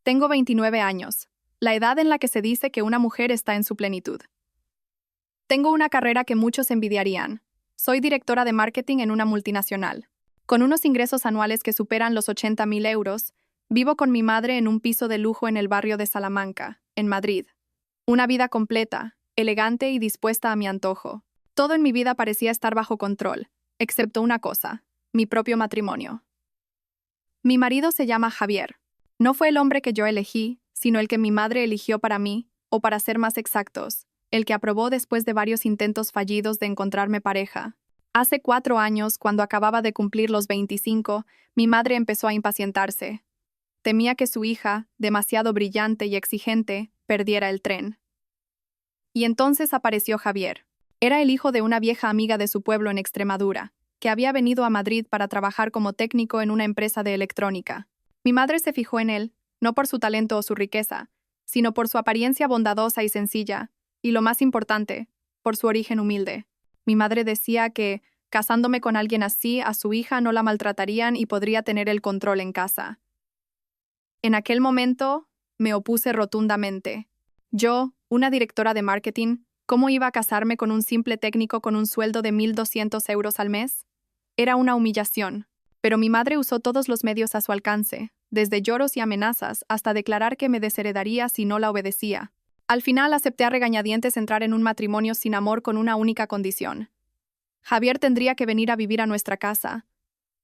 Tengo 29 años, la edad en la que se dice que una mujer está en su plenitud. Tengo una carrera que muchos envidiarían. Soy directora de marketing en una multinacional. Con unos ingresos anuales que superan los 80.000 euros, vivo con mi madre en un piso de lujo en el barrio de Salamanca, en Madrid. Una vida completa, elegante y dispuesta a mi antojo. Todo en mi vida parecía estar bajo control, excepto una cosa, mi propio matrimonio. Mi marido se llama Javier. No fue el hombre que yo elegí, sino el que mi madre eligió para mí, o para ser más exactos, el que aprobó después de varios intentos fallidos de encontrarme pareja. Hace 4 años, cuando acababa de cumplir los 25, mi madre empezó a impacientarse. Temía que su hija, demasiado brillante y exigente, perdiera el tren. Y entonces apareció Javier. Era el hijo de una vieja amiga de su pueblo en Extremadura, que había venido a Madrid para trabajar como técnico en una empresa de electrónica. Mi madre se fijó en él, no por su talento o su riqueza, sino por su apariencia bondadosa y sencilla, y lo más importante, por su origen humilde. Mi madre decía que, casándome con alguien así, a su hija no la maltratarían y podría tener el control en casa. En aquel momento, me opuse rotundamente. Yo, una directora de marketing, ¿cómo iba a casarme con un simple técnico con un sueldo de 1.200 euros al mes? Era una humillación, pero mi madre usó todos los medios a su alcance, desde lloros y amenazas hasta declarar que me desheredaría si no la obedecía. Al final acepté a regañadientes entrar en un matrimonio sin amor con una única condición. Javier tendría que venir a vivir a nuestra casa.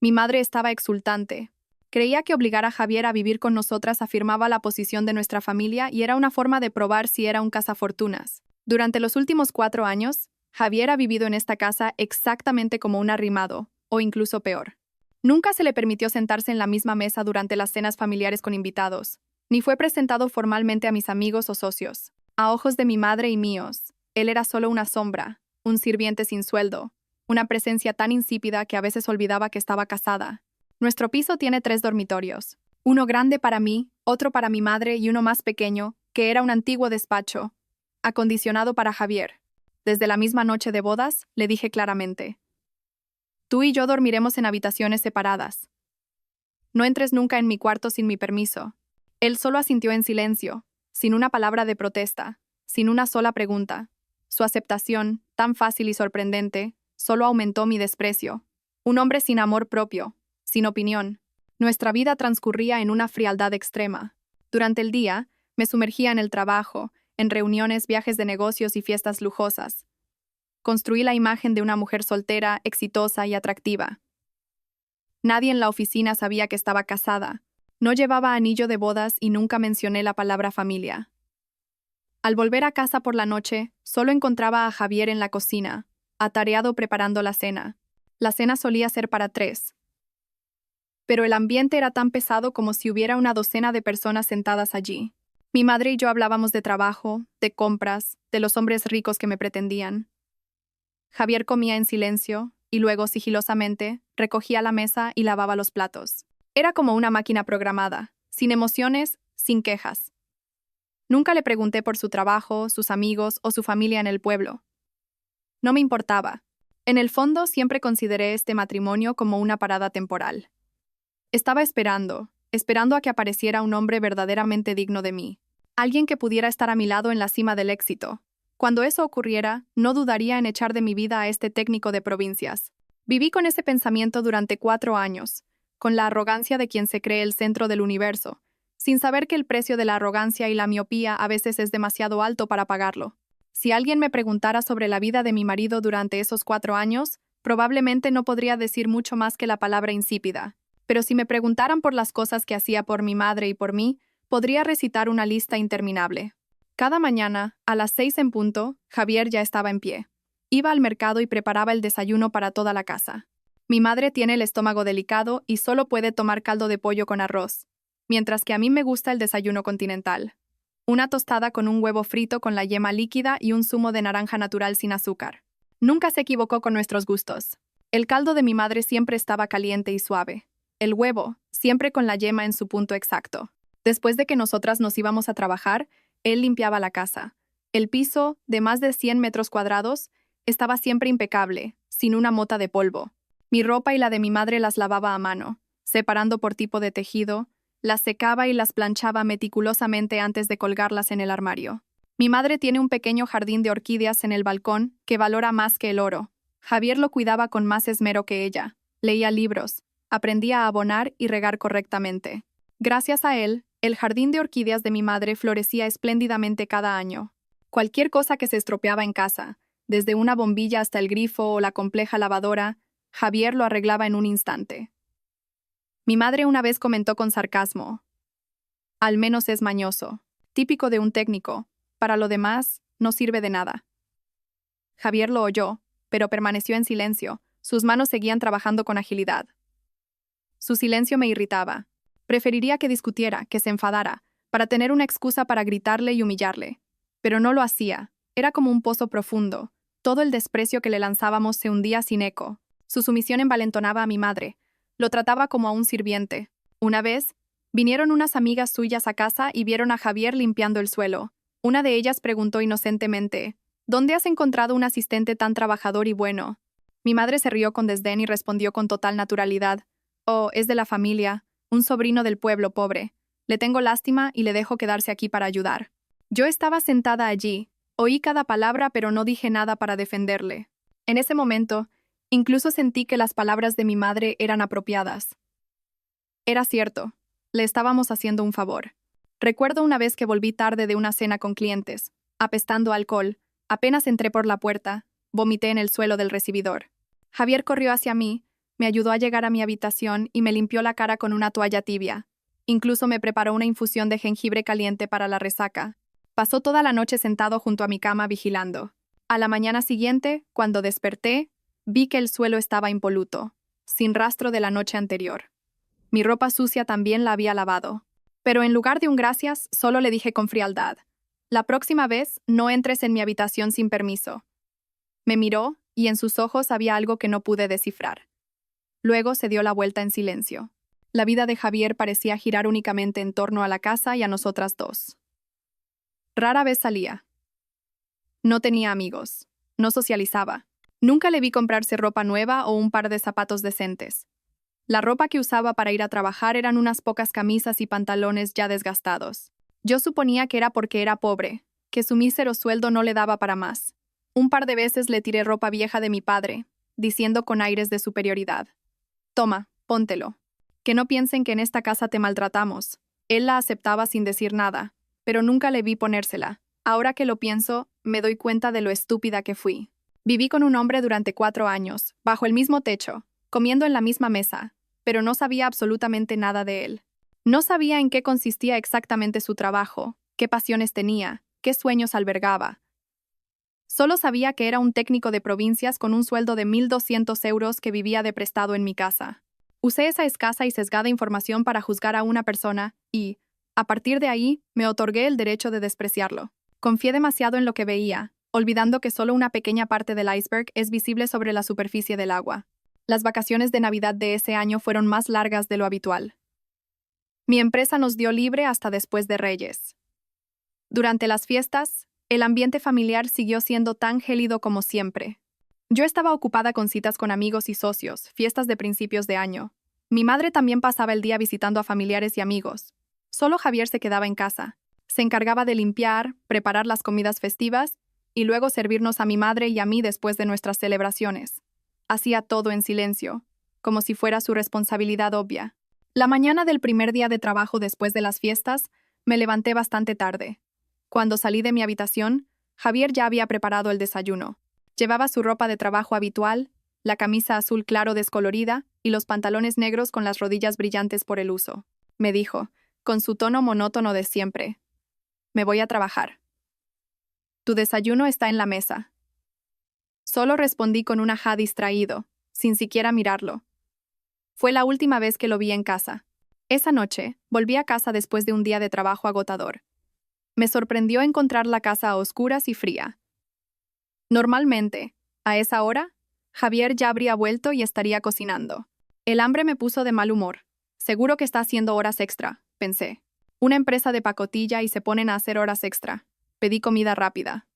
Mi madre estaba exultante. Creía que obligar a Javier a vivir con nosotras afirmaba la posición de nuestra familia y era una forma de probar si era un cazafortunas. Durante los últimos 4 años, Javier ha vivido en esta casa exactamente como un arrimado, o incluso peor. Nunca se le permitió sentarse en la misma mesa durante las cenas familiares con invitados, ni fue presentado formalmente a mis amigos o socios. A ojos de mi madre y míos, él era solo una sombra, un sirviente sin sueldo, una presencia tan insípida que a veces olvidaba que estaba casada. Nuestro piso tiene 3 dormitorios, uno grande para mí, otro para mi madre y uno más pequeño, que era un antiguo despacho, acondicionado para Javier. Desde la misma noche de bodas, le dije claramente: tú y yo dormiremos en habitaciones separadas. No entres nunca en mi cuarto sin mi permiso. Él solo asintió en silencio, sin una palabra de protesta, sin una sola pregunta. Su aceptación, tan fácil y sorprendente, solo aumentó mi desprecio. Un hombre sin amor propio, sin opinión. Nuestra vida transcurría en una frialdad extrema. Durante el día, me sumergía en el trabajo, en reuniones, viajes de negocios y fiestas lujosas. Construí la imagen de una mujer soltera, exitosa y atractiva. Nadie en la oficina sabía que estaba casada. No llevaba anillo de bodas y nunca mencioné la palabra familia. Al volver a casa por la noche, solo encontraba a Javier en la cocina, atareado preparando la cena. La cena solía ser para 3. Pero el ambiente era tan pesado como si hubiera una docena de personas sentadas allí. Mi madre y yo hablábamos de trabajo, de compras, de los hombres ricos que me pretendían. Javier comía en silencio, y luego, sigilosamente, recogía la mesa y lavaba los platos. Era como una máquina programada, sin emociones, sin quejas. Nunca le pregunté por su trabajo, sus amigos o su familia en el pueblo. No me importaba. En el fondo, siempre consideré este matrimonio como una parada temporal. Estaba esperando a que apareciera un hombre verdaderamente digno de mí, alguien que pudiera estar a mi lado en la cima del éxito. Cuando eso ocurriera, no dudaría en echar de mi vida a este técnico de provincias. Viví con ese pensamiento durante 4 años, con la arrogancia de quien se cree el centro del universo, sin saber que el precio de la arrogancia y la miopía a veces es demasiado alto para pagarlo. Si alguien me preguntara sobre la vida de mi marido durante esos 4 años, probablemente no podría decir mucho más que la palabra insípida. Pero si me preguntaran por las cosas que hacía por mi madre y por mí, podría recitar una lista interminable. Cada mañana, a las 6 en punto, Javier ya estaba en pie. Iba al mercado y preparaba el desayuno para toda la casa. Mi madre tiene el estómago delicado y solo puede tomar caldo de pollo con arroz, mientras que a mí me gusta el desayuno continental. Una tostada con un huevo frito con la yema líquida y un zumo de naranja natural sin azúcar. Nunca se equivocó con nuestros gustos. El caldo de mi madre siempre estaba caliente y suave. El huevo, siempre con la yema en su punto exacto. Después de que nosotras nos íbamos a trabajar, él limpiaba la casa. El piso, de más de 100 metros cuadrados, estaba siempre impecable, sin una mota de polvo. Mi ropa y la de mi madre las lavaba a mano, separando por tipo de tejido, las secaba y las planchaba meticulosamente antes de colgarlas en el armario. Mi madre tiene un pequeño jardín de orquídeas en el balcón que valora más que el oro. Javier lo cuidaba con más esmero que ella. Leía libros, aprendía a abonar y regar correctamente. Gracias a él, el jardín de orquídeas de mi madre florecía espléndidamente cada año. Cualquier cosa que se estropeaba en casa, desde una bombilla hasta el grifo o la compleja lavadora, Javier lo arreglaba en un instante. Mi madre una vez comentó con sarcasmo: «Al menos es mañoso, típico de un técnico. Para lo demás, no sirve de nada». Javier lo oyó, pero permaneció en silencio. Sus manos seguían trabajando con agilidad. Su silencio me irritaba. Preferiría que discutiera, que se enfadara, para tener una excusa para gritarle y humillarle. Pero no lo hacía. Era como un pozo profundo. Todo el desprecio que le lanzábamos se hundía sin eco. Su sumisión envalentonaba a mi madre. Lo trataba como a un sirviente. Una vez, vinieron unas amigas suyas a casa y vieron a Javier limpiando el suelo. Una de ellas preguntó inocentemente: «¿Dónde has encontrado un asistente tan trabajador y bueno?». Mi madre se rió con desdén y respondió con total naturalidad: «Oh, es de la familia, un sobrino del pueblo pobre. Le tengo lástima y le dejo quedarse aquí para ayudar». Yo estaba sentada allí, oí cada palabra pero no dije nada para defenderle. En ese momento, incluso sentí que las palabras de mi madre eran apropiadas. Era cierto, le estábamos haciendo un favor. Recuerdo una vez que volví tarde de una cena con clientes, apestando a alcohol. Apenas entré por la puerta, vomité en el suelo del recibidor. Javier corrió hacia mí, me ayudó a llegar a mi habitación y me limpió la cara con una toalla tibia. Incluso me preparó una infusión de jengibre caliente para la resaca. Pasó toda la noche sentado junto a mi cama vigilando. A la mañana siguiente, cuando desperté, vi que el suelo estaba impoluto, sin rastro de la noche anterior. Mi ropa sucia también la había lavado. Pero en lugar de un gracias, solo le dije con frialdad: «La próxima vez, no entres en mi habitación sin permiso». Me miró, y en sus ojos había algo que no pude descifrar. Luego se dio la vuelta en silencio. La vida de Javier parecía girar únicamente en torno a la casa y a nosotras dos. Rara vez salía. No tenía amigos. No socializaba. Nunca le vi comprarse ropa nueva o un par de zapatos decentes. La ropa que usaba para ir a trabajar eran unas pocas camisas y pantalones ya desgastados. Yo suponía que era porque era pobre, que su mísero sueldo no le daba para más. Un par de veces le tiré ropa vieja de mi padre, diciendo con aires de superioridad: «Toma, póntelo. Que no piensen que en esta casa te maltratamos». Él la aceptaba sin decir nada, pero nunca le vi ponérsela. Ahora que lo pienso, me doy cuenta de lo estúpida que fui. Viví con un hombre durante 4 años, bajo el mismo techo, comiendo en la misma mesa, pero no sabía absolutamente nada de él. No sabía en qué consistía exactamente su trabajo, qué pasiones tenía, qué sueños albergaba. Solo sabía que era un técnico de provincias con un sueldo de 1.200 euros que vivía de prestado en mi casa. Usé esa escasa y sesgada información para juzgar a una persona y, a partir de ahí, me otorgué el derecho de despreciarlo. Confié demasiado en lo que veía, olvidando que solo una pequeña parte del iceberg es visible sobre la superficie del agua. Las vacaciones de Navidad de ese año fueron más largas de lo habitual. Mi empresa nos dio libre hasta después de Reyes. Durante las fiestas, el ambiente familiar siguió siendo tan gélido como siempre. Yo estaba ocupada con citas con amigos y socios, fiestas de principios de año. Mi madre también pasaba el día visitando a familiares y amigos. Solo Javier se quedaba en casa. Se encargaba de limpiar, preparar las comidas festivas y luego servirnos a mi madre y a mí después de nuestras celebraciones. Hacía todo en silencio, como si fuera su responsabilidad obvia. La mañana del primer día de trabajo después de las fiestas, me levanté bastante tarde. Cuando salí de mi habitación, Javier ya había preparado el desayuno. Llevaba su ropa de trabajo habitual, la camisa azul claro descolorida y los pantalones negros con las rodillas brillantes por el uso. Me dijo, con su tono monótono de siempre: «Me voy a trabajar. Tu desayuno está en la mesa». Solo respondí con un ajá distraído, sin siquiera mirarlo. Fue la última vez que lo vi en casa. Esa noche, volví a casa después de un día de trabajo agotador. Me sorprendió encontrar la casa a oscuras y fría. Normalmente, a esa hora, Javier ya habría vuelto y estaría cocinando. El hambre me puso de mal humor. Seguro que está haciendo horas extra, pensé. Una empresa de pacotilla y se ponen a hacer horas extra. Pedí comida rápida.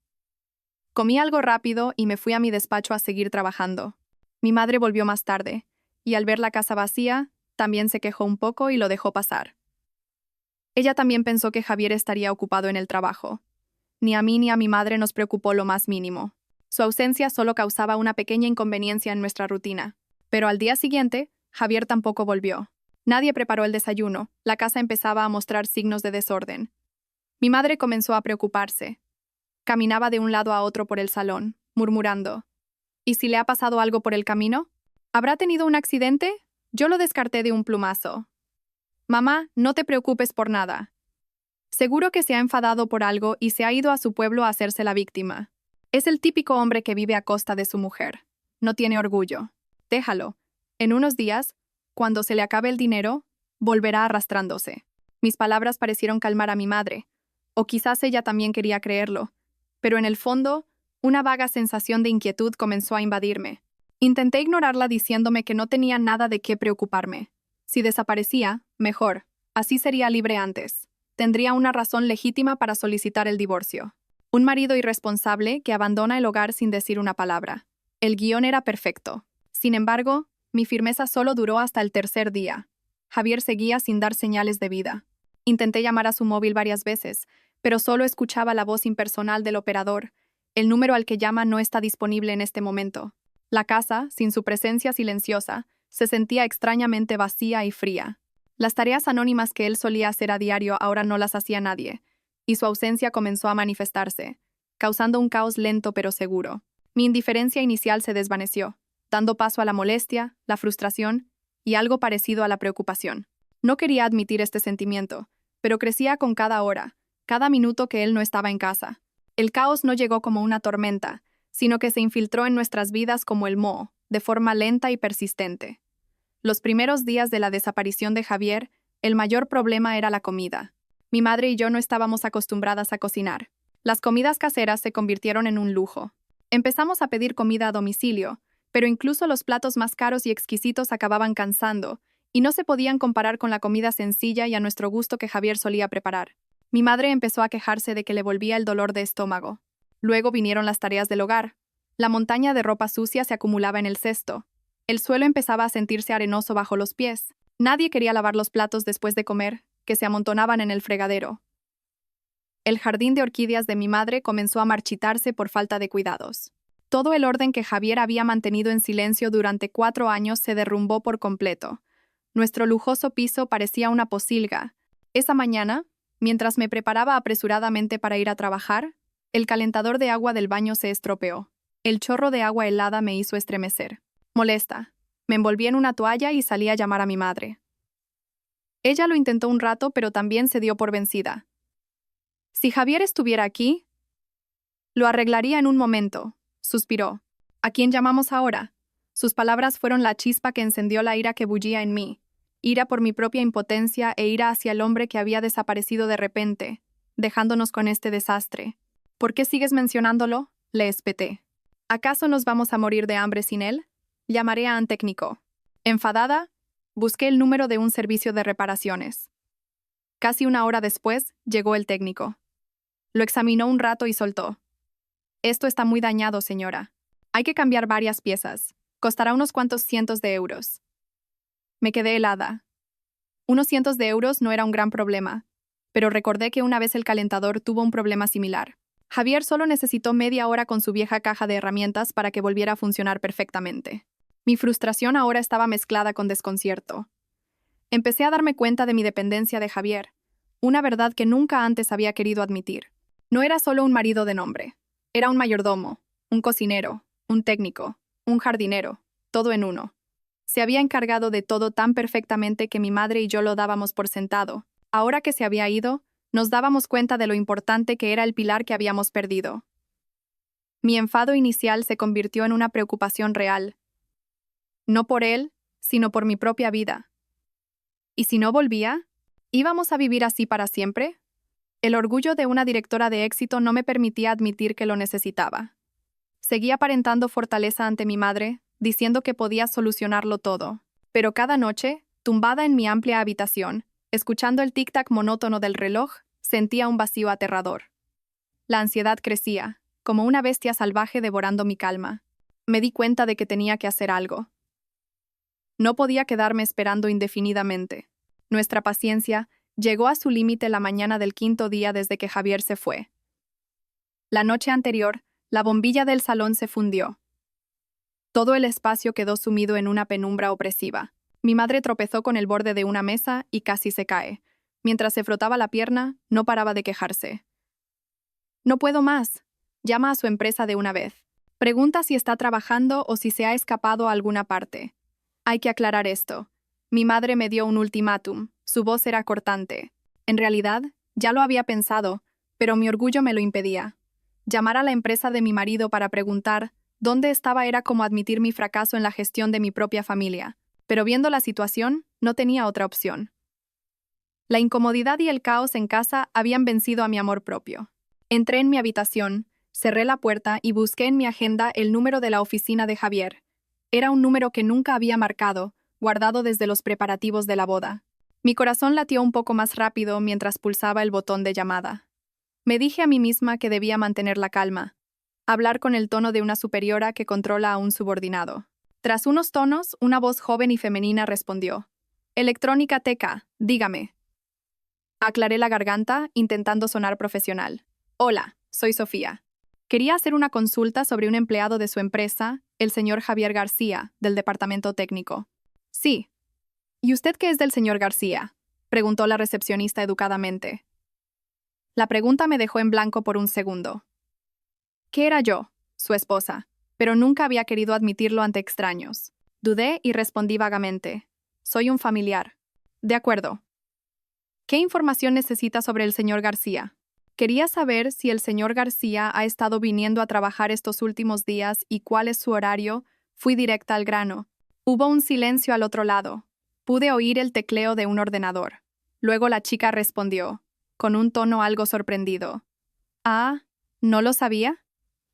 Comí algo rápido y me fui a mi despacho a seguir trabajando. Mi madre volvió más tarde, y al ver la casa vacía, también se quejó un poco y lo dejó pasar. Ella también pensó que Javier estaría ocupado en el trabajo. Ni a mí ni a mi madre nos preocupó lo más mínimo. Su ausencia solo causaba una pequeña inconveniencia en nuestra rutina. Pero al día siguiente, Javier tampoco volvió. Nadie preparó el desayuno, la casa empezaba a mostrar signos de desorden. Mi madre comenzó a preocuparse. Caminaba de un lado a otro por el salón, murmurando: ¿y si le ha pasado algo por el camino? ¿Habrá tenido un accidente? Yo lo descarté de un plumazo. Mamá, no te preocupes por nada. Seguro que se ha enfadado por algo y se ha ido a su pueblo a hacerse la víctima. Es el típico hombre que vive a costa de su mujer. No tiene orgullo. Déjalo. En unos días, cuando se le acabe el dinero, volverá arrastrándose. Mis palabras parecieron calmar a mi madre, o quizás ella también quería creerlo, pero en el fondo, una vaga sensación de inquietud comenzó a invadirme. Intenté ignorarla diciéndome que no tenía nada de qué preocuparme. Si desaparecía, mejor. Así sería libre antes. Tendría una razón legítima para solicitar el divorcio. Un marido irresponsable que abandona el hogar sin decir una palabra. El guión era perfecto. Sin embargo, mi firmeza solo duró hasta el tercer día. Javier seguía sin dar señales de vida. Intenté llamar a su móvil varias veces, pero solo escuchaba la voz impersonal del operador. El número al que llama no está disponible en este momento. La casa, sin su presencia silenciosa, se sentía extrañamente vacía y fría. Las tareas anónimas que él solía hacer a diario ahora no las hacía nadie, y su ausencia comenzó a manifestarse, causando un caos lento pero seguro. Mi indiferencia inicial se desvaneció, dando paso a la molestia, la frustración y algo parecido a la preocupación. No quería admitir este sentimiento, pero crecía con cada hora, cada minuto que él no estaba en casa. El caos no llegó como una tormenta, sino que se infiltró en nuestras vidas como el moho, de forma lenta y persistente. Los primeros días de la desaparición de Javier, el mayor problema era la comida. Mi madre y yo no estábamos acostumbradas a cocinar. Las comidas caseras se convirtieron en un lujo. Empezamos a pedir comida a domicilio, pero incluso los platos más caros y exquisitos acababan cansando, y no se podían comparar con la comida sencilla y a nuestro gusto que Javier solía preparar. Mi madre empezó a quejarse de que le volvía el dolor de estómago. Luego vinieron las tareas del hogar. La montaña de ropa sucia se acumulaba en el cesto. El suelo empezaba a sentirse arenoso bajo los pies. Nadie quería lavar los platos después de comer, que se amontonaban en el fregadero. El jardín de orquídeas de mi madre comenzó a marchitarse por falta de cuidados. Todo el orden que Javier había mantenido en silencio durante 4 años se derrumbó por completo. Nuestro lujoso piso parecía una pocilga. Esa mañana, mientras me preparaba apresuradamente para ir a trabajar, el calentador de agua del baño se estropeó. El chorro de agua helada me hizo estremecer. Molesta, me envolví en una toalla y salí a llamar a mi madre. Ella lo intentó un rato, pero también se dio por vencida. Si Javier estuviera aquí, lo arreglaría en un momento, suspiró. ¿A quién llamamos ahora? Sus palabras fueron la chispa que encendió la ira que bullía en mí. Ira por mi propia impotencia e ira hacia el hombre que había desaparecido de repente, dejándonos con este desastre. ¿Por qué sigues mencionándolo?, le espeté. ¿Acaso nos vamos a morir de hambre sin él? Llamaré a un técnico. Enfadada, busqué el número de un servicio de reparaciones. Casi 1 hora después, llegó el técnico. Lo examinó un rato y soltó. Esto está muy dañado, señora. Hay que cambiar varias piezas. Costará unos cuantos cientos de euros. Me quedé helada. Unos cientos de euros no era un gran problema, pero recordé que una vez el calentador tuvo un problema similar. Javier solo necesitó media hora con su vieja caja de herramientas para que volviera a funcionar perfectamente. Mi frustración ahora estaba mezclada con desconcierto. Empecé a darme cuenta de mi dependencia de Javier, una verdad que nunca antes había querido admitir. No era solo un marido de nombre. Era un mayordomo, un cocinero, un técnico, un jardinero, todo en uno. Se había encargado de todo tan perfectamente que mi madre y yo lo dábamos por sentado. Ahora que se había ido, nos dábamos cuenta de lo importante que era el pilar que habíamos perdido. Mi enfado inicial se convirtió en una preocupación real. No por él, sino por mi propia vida. ¿Y si no volvía? ¿Íbamos a vivir así para siempre? El orgullo de una directora de éxito no me permitía admitir que lo necesitaba. Seguí aparentando fortaleza ante mi madre, diciendo que podía solucionarlo todo. Pero cada noche, tumbada en mi amplia habitación, escuchando el tic-tac monótono del reloj, sentía un vacío aterrador. La ansiedad crecía, como una bestia salvaje devorando mi calma. Me di cuenta de que tenía que hacer algo. No podía quedarme esperando indefinidamente. Nuestra paciencia, Llegó a su límite la mañana del quinto día desde que Javier se fue. La noche anterior, la bombilla del salón se fundió. Todo el espacio quedó sumido en una penumbra opresiva. Mi madre tropezó con el borde de una mesa y casi se cae. Mientras se frotaba la pierna, no paraba de quejarse. «No puedo más». Llama a su empresa de una vez. Pregunta si está trabajando o si se ha escapado a alguna parte. Hay que aclarar esto. Mi madre me dio un ultimátum. Su voz era cortante. En realidad, ya lo había pensado, pero mi orgullo me lo impedía. Llamar a la empresa de mi marido para preguntar dónde estaba era como admitir mi fracaso en la gestión de mi propia familia. Pero viendo la situación, no tenía otra opción. La incomodidad y el caos en casa habían vencido a mi amor propio. Entré en mi habitación, cerré la puerta y busqué en mi agenda el número de la oficina de Javier. Era un número que nunca había marcado, guardado desde los preparativos de la boda. Mi corazón latió un poco más rápido mientras pulsaba el botón de llamada. Me dije a mí misma que debía mantener la calma, hablar con el tono de una superiora que controla a un subordinado. Tras unos tonos, una voz joven y femenina respondió. «Electrónica Teca, dígame». Aclaré la garganta, intentando sonar profesional. «Hola, soy Sofía. Quería hacer una consulta sobre un empleado de su empresa, el señor Javier García, del departamento técnico». «Sí». «¿Y usted qué es del señor García?», preguntó la recepcionista educadamente. La pregunta me dejó en blanco por un segundo. ¿Qué era yo? Su esposa, pero nunca había querido admitirlo ante extraños. Dudé y respondí vagamente. Soy un familiar. De acuerdo. ¿Qué información necesita sobre el señor García? Quería saber si el señor García ha estado viniendo a trabajar estos últimos días y cuál es su horario. Fui directa al grano. Hubo un silencio al otro lado. Pude oír el tecleo de un ordenador. Luego la chica respondió, con un tono algo sorprendido. «Ah, ¿no lo sabía?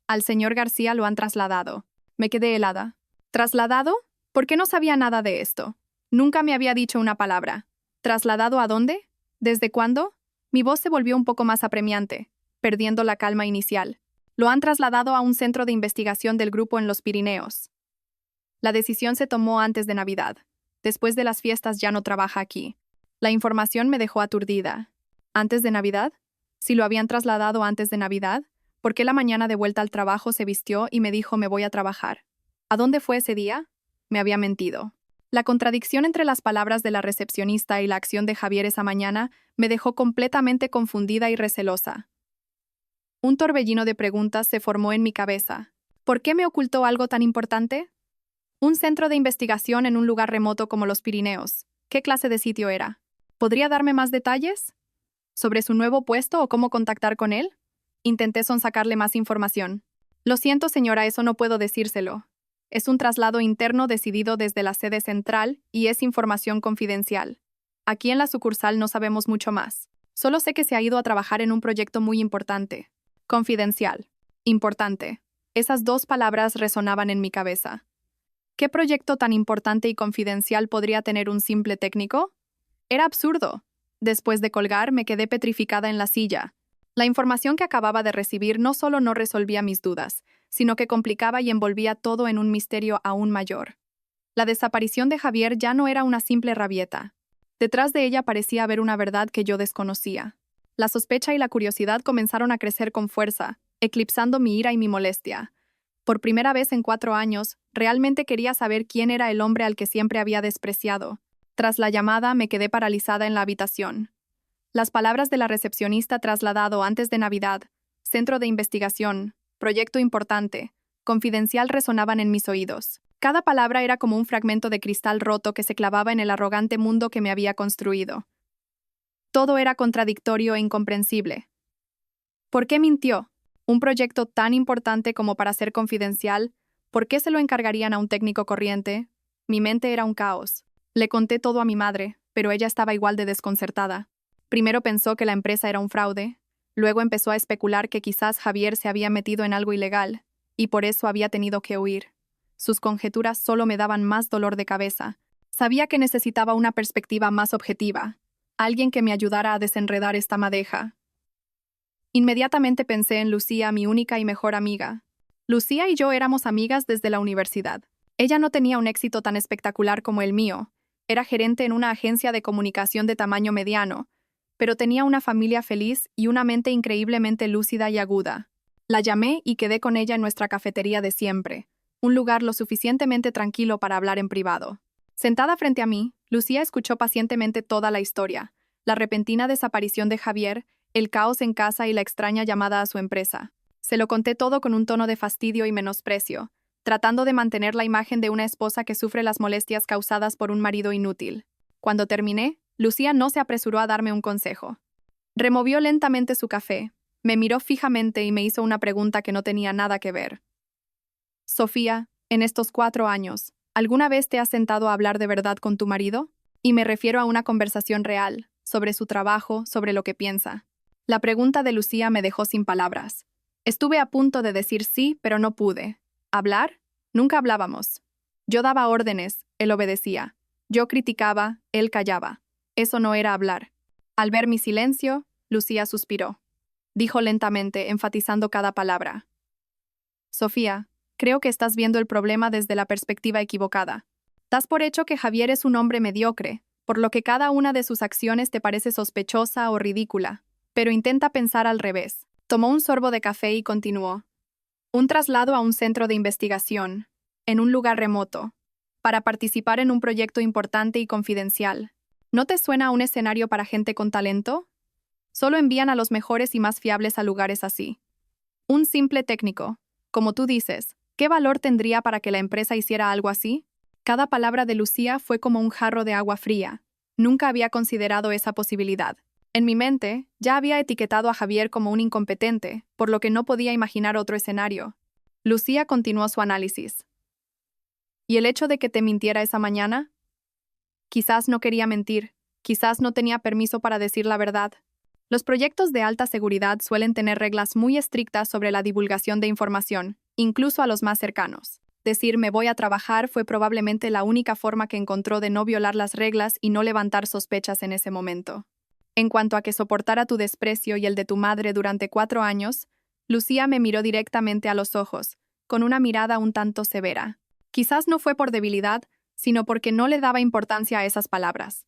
Al señor García lo han trasladado». Me quedé helada. ¿Trasladado? ¿Por qué no sabía nada de esto? Nunca me había dicho una palabra. ¿Trasladado a dónde? ¿Desde cuándo? Mi voz se volvió un poco más apremiante, perdiendo la calma inicial. Lo han trasladado a un centro de investigación del grupo en los Pirineos. La decisión se tomó antes de Navidad. Después de las fiestas ya no trabaja aquí. La información me dejó aturdida. ¿Antes de Navidad? Si lo habían trasladado antes de Navidad, ¿por qué la mañana de vuelta al trabajo se vistió y me dijo me voy a trabajar? ¿A dónde fue ese día? Me había mentido. La contradicción entre las palabras de la recepcionista y la acción de Javier esa mañana me dejó completamente confundida y recelosa. Un torbellino de preguntas se formó en mi cabeza. ¿Por qué me ocultó algo tan importante? Un centro de investigación en un lugar remoto como los Pirineos. ¿Qué clase de sitio era? ¿Podría darme más detalles? ¿Sobre su nuevo puesto o cómo contactar con él? Intenté sonsacarle más información. Lo siento, señora, eso no puedo decírselo. Es un traslado interno decidido desde la sede central y es información confidencial. Aquí en la sucursal no sabemos mucho más. Solo sé que se ha ido a trabajar en un proyecto muy importante. Confidencial. Importante. Esas dos palabras resonaban en mi cabeza. ¿Qué proyecto tan importante y confidencial podría tener un simple técnico? Era absurdo. Después de colgar, me quedé petrificada en la silla. La información que acababa de recibir no solo no resolvía mis dudas, sino que complicaba y envolvía todo en un misterio aún mayor. La desaparición de Javier ya no era una simple rabieta. Detrás de ella parecía haber una verdad que yo desconocía. La sospecha y la curiosidad comenzaron a crecer con fuerza, eclipsando mi ira y mi molestia. Por primera vez en 4 años, realmente quería saber quién era el hombre al que siempre había despreciado. Tras la llamada, me quedé paralizada en la habitación. Las palabras de la recepcionista trasladado antes de Navidad, centro de investigación, proyecto importante, confidencial resonaban en mis oídos. Cada palabra era como un fragmento de cristal roto que se clavaba en el arrogante mundo que me había construido. Todo era contradictorio e incomprensible. ¿Por qué mintió? Un proyecto tan importante como para ser confidencial, ¿por qué se lo encargarían a un técnico corriente? Mi mente era un caos. Le conté todo a mi madre, pero ella estaba igual de desconcertada. Primero pensó que la empresa era un fraude, luego empezó a especular que quizás Javier se había metido en algo ilegal, y por eso había tenido que huir. Sus conjeturas solo me daban más dolor de cabeza. Sabía que necesitaba una perspectiva más objetiva, alguien que me ayudara a desenredar esta madeja. Inmediatamente pensé en Lucía, mi única y mejor amiga. Lucía y yo éramos amigas desde la universidad. Ella no tenía un éxito tan espectacular como el mío. Era gerente en una agencia de comunicación de tamaño mediano, pero tenía una familia feliz y una mente increíblemente lúcida y aguda. La llamé y quedé con ella en nuestra cafetería de siempre, un lugar lo suficientemente tranquilo para hablar en privado. Sentada frente a mí, Lucía escuchó pacientemente toda la historia, la repentina desaparición de Javier, el caos en casa y la extraña llamada a su empresa. Se lo conté todo con un tono de fastidio y menosprecio, tratando de mantener la imagen de una esposa que sufre las molestias causadas por un marido inútil. Cuando terminé, Lucía no se apresuró a darme un consejo. Removió lentamente su café, me miró fijamente y me hizo una pregunta que no tenía nada que ver. Sofía, en estos 4 años, ¿alguna vez te has sentado a hablar de verdad con tu marido? Y me refiero a una conversación real, sobre su trabajo, sobre lo que piensa. La pregunta de Lucía me dejó sin palabras. Estuve a punto de decir sí, pero no pude. ¿Hablar? Nunca hablábamos. Yo daba órdenes, él obedecía. Yo criticaba, él callaba. Eso no era hablar. Al ver mi silencio, Lucía suspiró. Dijo lentamente, enfatizando cada palabra. Sofía, creo que estás viendo el problema desde la perspectiva equivocada. Das por hecho que Javier es un hombre mediocre, por lo que cada una de sus acciones te parece sospechosa o ridícula. Pero intenta pensar al revés. Tomó un sorbo de café y continuó. Un traslado a un centro de investigación, en un lugar remoto, para participar en un proyecto importante y confidencial. ¿No te suena a un escenario para gente con talento? Solo envían a los mejores y más fiables a lugares así. Un simple técnico, como tú dices, ¿qué valor tendría para que la empresa hiciera algo así? Cada palabra de Lucía fue como un jarro de agua fría. Nunca había considerado esa posibilidad. En mi mente, ya había etiquetado a Javier como un incompetente, por lo que no podía imaginar otro escenario. Lucía continuó su análisis. ¿Y el hecho de que te mintiera esa mañana? Quizás no quería mentir, quizás no tenía permiso para decir la verdad. Los proyectos de alta seguridad suelen tener reglas muy estrictas sobre la divulgación de información, incluso a los más cercanos. Decir me voy a trabajar fue probablemente la única forma que encontró de no violar las reglas y no levantar sospechas en ese momento. En cuanto a que soportara tu desprecio y el de tu madre durante 4 años, Lucía me miró directamente a los ojos, con una mirada un tanto severa. Quizás no fue por debilidad, sino porque no le daba importancia a esas palabras.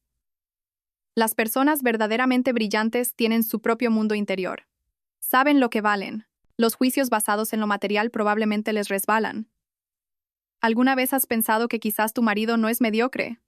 Las personas verdaderamente brillantes tienen su propio mundo interior. Saben lo que valen. Los juicios basados en lo material probablemente les resbalan. ¿Alguna vez has pensado que quizás tu marido no es mediocre,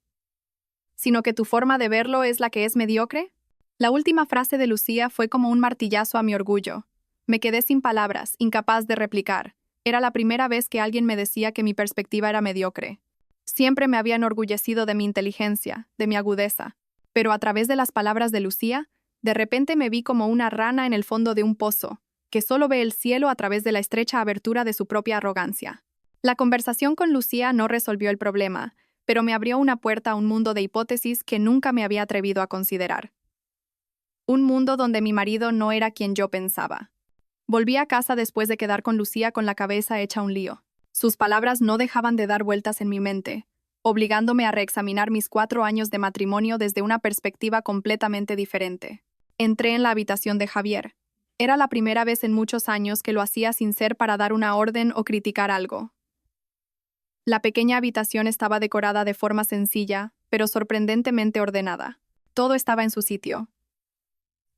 sino que tu forma de verlo es la que es mediocre? La última frase de Lucía fue como un martillazo a mi orgullo. Me quedé sin palabras, incapaz de replicar. Era la primera vez que alguien me decía que mi perspectiva era mediocre. Siempre me había enorgullecido de mi inteligencia, de mi agudeza. Pero a través de las palabras de Lucía, de repente me vi como una rana en el fondo de un pozo, que solo ve el cielo a través de la estrecha abertura de su propia arrogancia. La conversación con Lucía no resolvió el problema, pero me abrió una puerta a un mundo de hipótesis que nunca me había atrevido a considerar. Un mundo donde mi marido no era quien yo pensaba. Volví a casa después de quedar con Lucía con la cabeza hecha un lío. Sus palabras no dejaban de dar vueltas en mi mente, obligándome a reexaminar mis 4 años de matrimonio desde una perspectiva completamente diferente. Entré en la habitación de Javier. Era la primera vez en muchos años que lo hacía sin ser para dar una orden o criticar algo. La pequeña habitación estaba decorada de forma sencilla, pero sorprendentemente ordenada. Todo estaba en su sitio.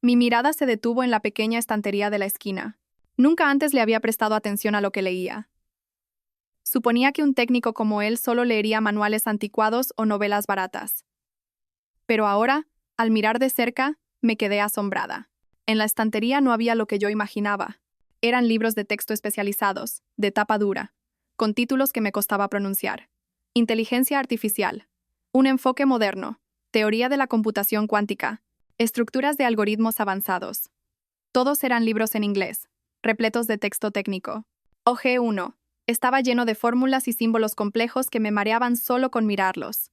Mi mirada se detuvo en la pequeña estantería de la esquina. Nunca antes le había prestado atención a lo que leía. Suponía que un técnico como él solo leería manuales anticuados o novelas baratas. Pero ahora, al mirar de cerca, me quedé asombrada. En la estantería no había lo que yo imaginaba. Eran libros de texto especializados, de tapa dura, con títulos que me costaba pronunciar. Inteligencia artificial. Un enfoque moderno. Teoría de la computación cuántica. Estructuras de algoritmos avanzados. Todos eran libros en inglés, repletos de texto técnico. OG1. Estaba lleno de fórmulas y símbolos complejos que me mareaban solo con mirarlos.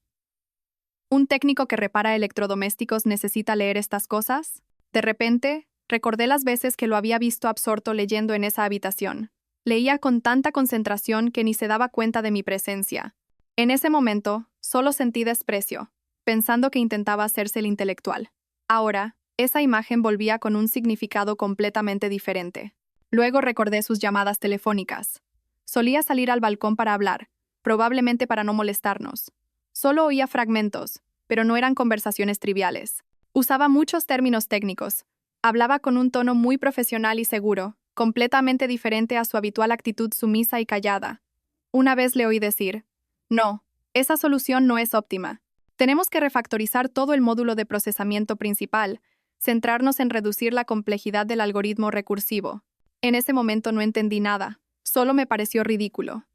¿Un técnico que repara electrodomésticos necesita leer estas cosas? De repente, recordé las veces que lo había visto absorto leyendo en esa habitación. Leía con tanta concentración que ni se daba cuenta de mi presencia. En ese momento, solo sentí desprecio, pensando que intentaba hacerse el intelectual. Ahora, esa imagen volvía con un significado completamente diferente. Luego recordé sus llamadas telefónicas. Solía salir al balcón para hablar, probablemente para no molestarnos. Solo oía fragmentos, pero no eran conversaciones triviales. Usaba muchos términos técnicos. Hablaba con un tono muy profesional y seguro, completamente diferente a su habitual actitud sumisa y callada. Una vez le oí decir: "No, esa solución no es óptima. Tenemos que refactorizar todo el módulo de procesamiento principal, centrarnos en reducir la complejidad del algoritmo recursivo". En ese momento no entendí nada, solo me pareció ridículo.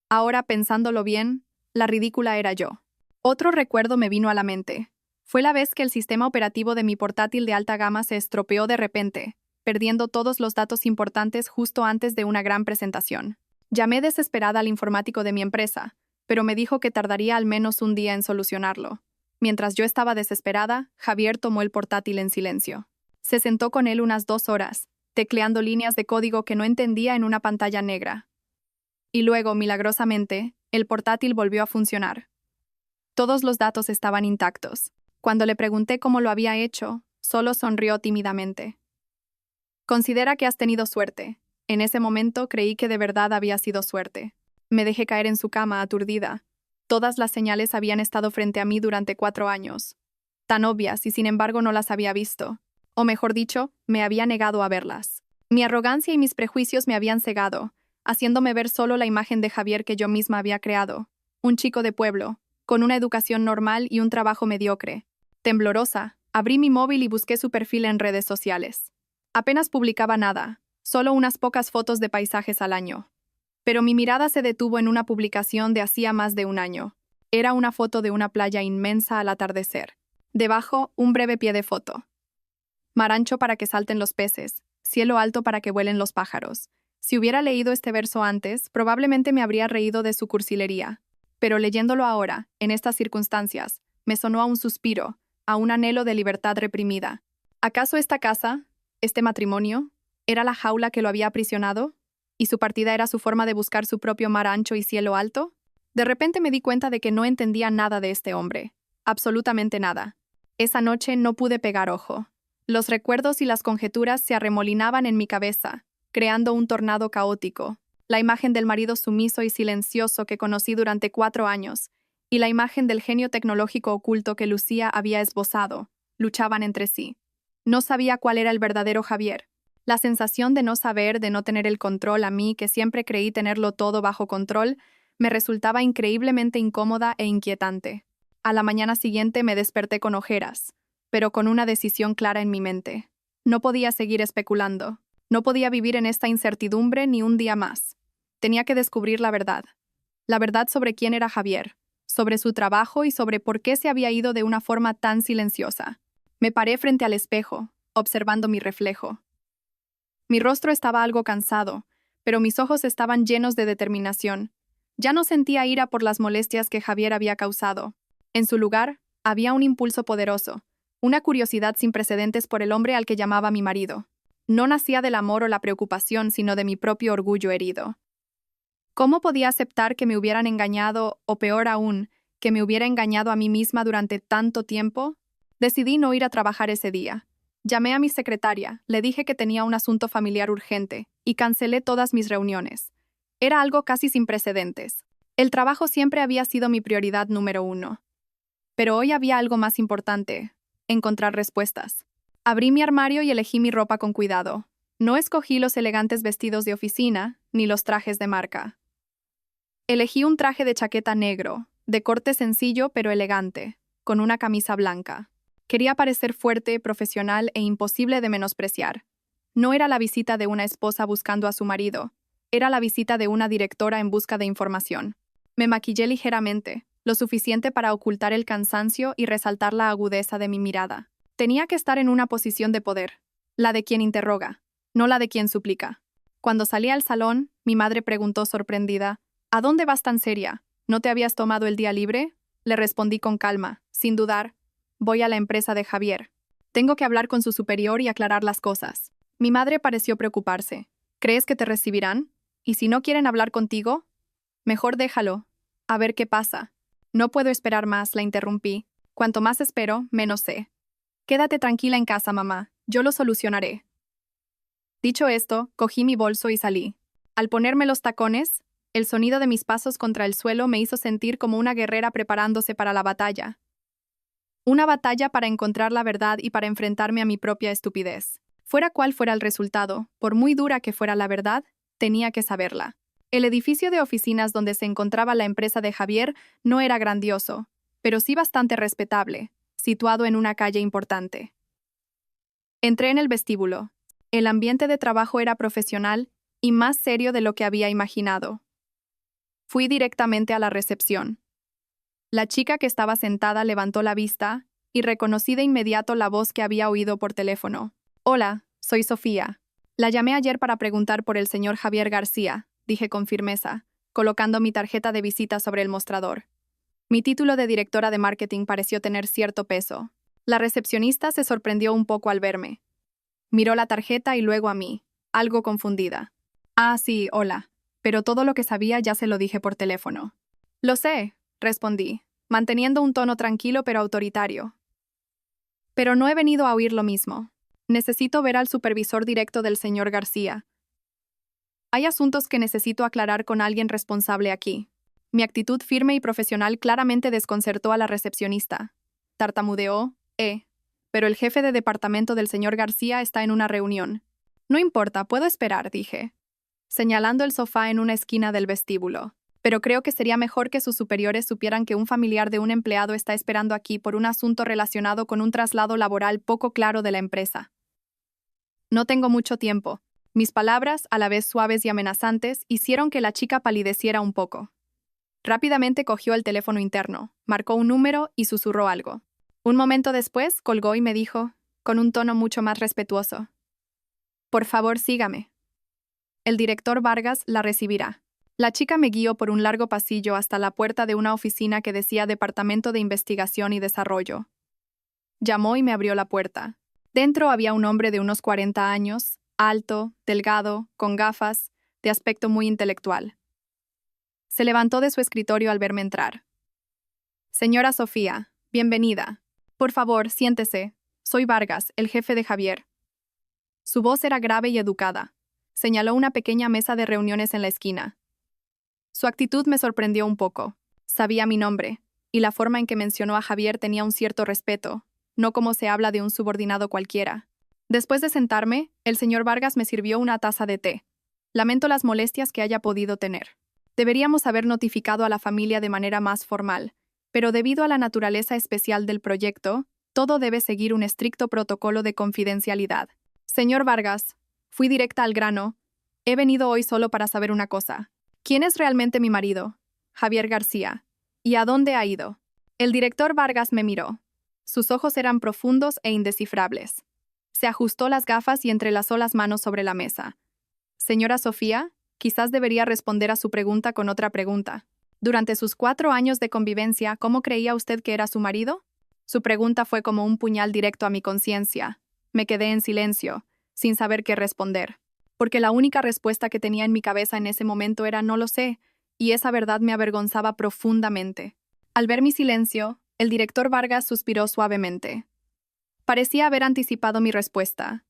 Ahora, pensándolo bien, la ridícula era yo. Otro recuerdo me vino a la mente. Fue la vez que el sistema operativo de mi portátil de alta gama se estropeó de repente, perdiendo todos los datos importantes justo antes de una gran presentación. Llamé desesperada al informático de mi empresa, pero me dijo que tardaría al menos un día en solucionarlo. Mientras yo estaba desesperada, Javier tomó el portátil en silencio. Se sentó con él unas 2 horas, tecleando líneas de código que no entendía en una pantalla negra. Y luego, milagrosamente, el portátil volvió a funcionar. Todos los datos estaban intactos. Cuando le pregunté cómo lo había hecho, solo sonrió tímidamente. Considera que has tenido suerte. En ese momento creí que de verdad había sido suerte. Me dejé caer en su cama aturdida. Todas las señales habían estado frente a mí durante 4 años. Tan obvias y sin embargo no las había visto. O mejor dicho, me había negado a verlas. Mi arrogancia y mis prejuicios me habían cegado, haciéndome ver solo la imagen de Javier que yo misma había creado. Un chico de pueblo, con una educación normal y un trabajo mediocre. Temblorosa, abrí mi móvil y busqué su perfil en redes sociales. Apenas publicaba nada, solo unas pocas fotos de paisajes al año. Pero mi mirada se detuvo en una publicación de hacía más de un año. Era una foto de una playa inmensa al atardecer. Debajo, un breve pie de foto. Mar ancho para que salten los peces, cielo alto para que vuelen los pájaros. Si hubiera leído este verso antes, probablemente me habría reído de su cursilería. Pero leyéndolo ahora, en estas circunstancias, me sonó a un suspiro, a un anhelo de libertad reprimida. ¿Acaso esta casa, este matrimonio, era la jaula que lo había aprisionado? ¿Y su partida era su forma de buscar su propio mar ancho y cielo alto? De repente me di cuenta de que no entendía nada de este hombre. Absolutamente nada. Esa noche no pude pegar ojo. Los recuerdos y las conjeturas se arremolinaban en mi cabeza, creando un tornado caótico. La imagen del marido sumiso y silencioso que conocí durante 4 años, y la imagen del genio tecnológico oculto que Lucía había esbozado, luchaban entre sí. No sabía cuál era el verdadero Javier. La sensación de no saber, de no tener el control a mí, que siempre creí tenerlo todo bajo control, me resultaba increíblemente incómoda e inquietante. A la mañana siguiente me desperté con ojeras, pero con una decisión clara en mi mente. No podía seguir especulando. No podía vivir en esta incertidumbre ni un día más. Tenía que descubrir la verdad. La verdad sobre quién era Javier, sobre su trabajo y sobre por qué se había ido de una forma tan silenciosa. Me paré frente al espejo, observando mi reflejo. Mi rostro estaba algo cansado, pero mis ojos estaban llenos de determinación. Ya no sentía ira por las molestias que Javier había causado. En su lugar, había un impulso poderoso, una curiosidad sin precedentes por el hombre al que llamaba mi marido. No nacía del amor o la preocupación, sino de mi propio orgullo herido. ¿Cómo podía aceptar que me hubieran engañado, o peor aún, que me hubiera engañado a mí misma durante tanto tiempo? Decidí no ir a trabajar ese día. Llamé a mi secretaria, le dije que tenía un asunto familiar urgente, y cancelé todas mis reuniones. Era algo casi sin precedentes. El trabajo siempre había sido mi prioridad número 1. Pero hoy había algo más importante: encontrar respuestas. Abrí mi armario y elegí mi ropa con cuidado. No escogí los elegantes vestidos de oficina, ni los trajes de marca. Elegí un traje de chaqueta negro, de corte sencillo pero elegante, con una camisa blanca. Quería parecer fuerte, profesional e imposible de menospreciar. No era la visita de una esposa buscando a su marido, era la visita de una directora en busca de información. Me maquillé ligeramente, lo suficiente para ocultar el cansancio y resaltar la agudeza de mi mirada. Tenía que estar en una posición de poder, la de quien interroga, no la de quien suplica. Cuando salí al salón, mi madre preguntó sorprendida: ¿A dónde vas tan seria? ¿No te habías tomado el día libre? Le respondí con calma, sin dudar: voy a la empresa de Javier. Tengo que hablar con su superior y aclarar las cosas. Mi madre pareció preocuparse. ¿Crees que te recibirán? ¿Y si no quieren hablar contigo? Mejor déjalo. A ver qué pasa. No puedo esperar más, la interrumpí. Cuanto más espero, menos sé. Quédate tranquila en casa, mamá. Yo lo solucionaré. Dicho esto, cogí mi bolso y salí. Al ponerme los tacones, el sonido de mis pasos contra el suelo me hizo sentir como una guerrera preparándose para la batalla. Una batalla para encontrar la verdad y para enfrentarme a mi propia estupidez. Fuera cual fuera el resultado, por muy dura que fuera la verdad, tenía que saberla. El edificio de oficinas donde se encontraba la empresa de Javier no era grandioso, pero sí bastante respetable, situado en una calle importante. Entré en el vestíbulo. El ambiente de trabajo era profesional y más serio de lo que había imaginado. Fui directamente a la recepción. La chica que estaba sentada levantó la vista y reconocí de inmediato la voz que había oído por teléfono. Hola, soy Sofía. La llamé ayer para preguntar por el señor Javier García, dije con firmeza, colocando mi tarjeta de visita sobre el mostrador. Mi título de directora de marketing pareció tener cierto peso. La recepcionista se sorprendió un poco al verme. Miró la tarjeta y luego a mí, algo confundida. Ah, sí, hola. Pero todo lo que sabía ya se lo dije por teléfono. Lo sé, respondí, manteniendo un tono tranquilo pero autoritario. Pero no he venido a oír lo mismo. Necesito ver al supervisor directo del señor García. Hay asuntos que necesito aclarar con alguien responsable aquí. Mi actitud firme y profesional claramente desconcertó a la recepcionista. Tartamudeó, pero el jefe de departamento del señor García está en una reunión. No importa, puedo esperar, dije, señalando el sofá en una esquina del vestíbulo. Pero creo que sería mejor que sus superiores supieran que un familiar de un empleado está esperando aquí por un asunto relacionado con un traslado laboral poco claro de la empresa. No tengo mucho tiempo. Mis palabras, a la vez suaves y amenazantes, hicieron que la chica palideciera un poco. Rápidamente cogió el teléfono interno, marcó un número y susurró algo. Un momento después, colgó y me dijo, con un tono mucho más respetuoso: «Por favor, sígame. El director Vargas la recibirá». La chica me guió por un largo pasillo hasta la puerta de una oficina que decía Departamento de Investigación y Desarrollo. Llamó y me abrió la puerta. Dentro había un hombre de unos 40 años, alto, delgado, con gafas, de aspecto muy intelectual. Se levantó de su escritorio al verme entrar. «Señora Sofía, bienvenida. Por favor, siéntese. Soy Vargas, el jefe de Javier». Su voz era grave y educada. Señaló una pequeña mesa de reuniones en la esquina. Su actitud me sorprendió un poco. Sabía mi nombre, y la forma en que mencionó a Javier tenía un cierto respeto, no como se habla de un subordinado cualquiera. Después de sentarme, el señor Vargas me sirvió una taza de té. Lamento las molestias que haya podido tener. Deberíamos haber notificado a la familia de manera más formal, pero debido a la naturaleza especial del proyecto, todo debe seguir un estricto protocolo de confidencialidad. Señor Vargas, fui directa al grano. He venido hoy solo para saber una cosa. ¿Quién es realmente mi marido? Javier García. ¿Y a dónde ha ido? El director Vargas me miró. Sus ojos eran profundos e indescifrables. Se ajustó las gafas y entrelazó las manos sobre la mesa. Señora Sofía, quizás debería responder a su pregunta con otra pregunta. Durante sus 4 años de convivencia, ¿cómo creía usted que era su marido? Su pregunta fue como un puñal directo a mi conciencia. Me quedé en silencio, sin saber qué responder, porque la única respuesta que tenía en mi cabeza en ese momento era no lo sé, y esa verdad me avergonzaba profundamente. Al ver mi silencio, el director Vargas suspiró suavemente. Parecía haber anticipado mi respuesta.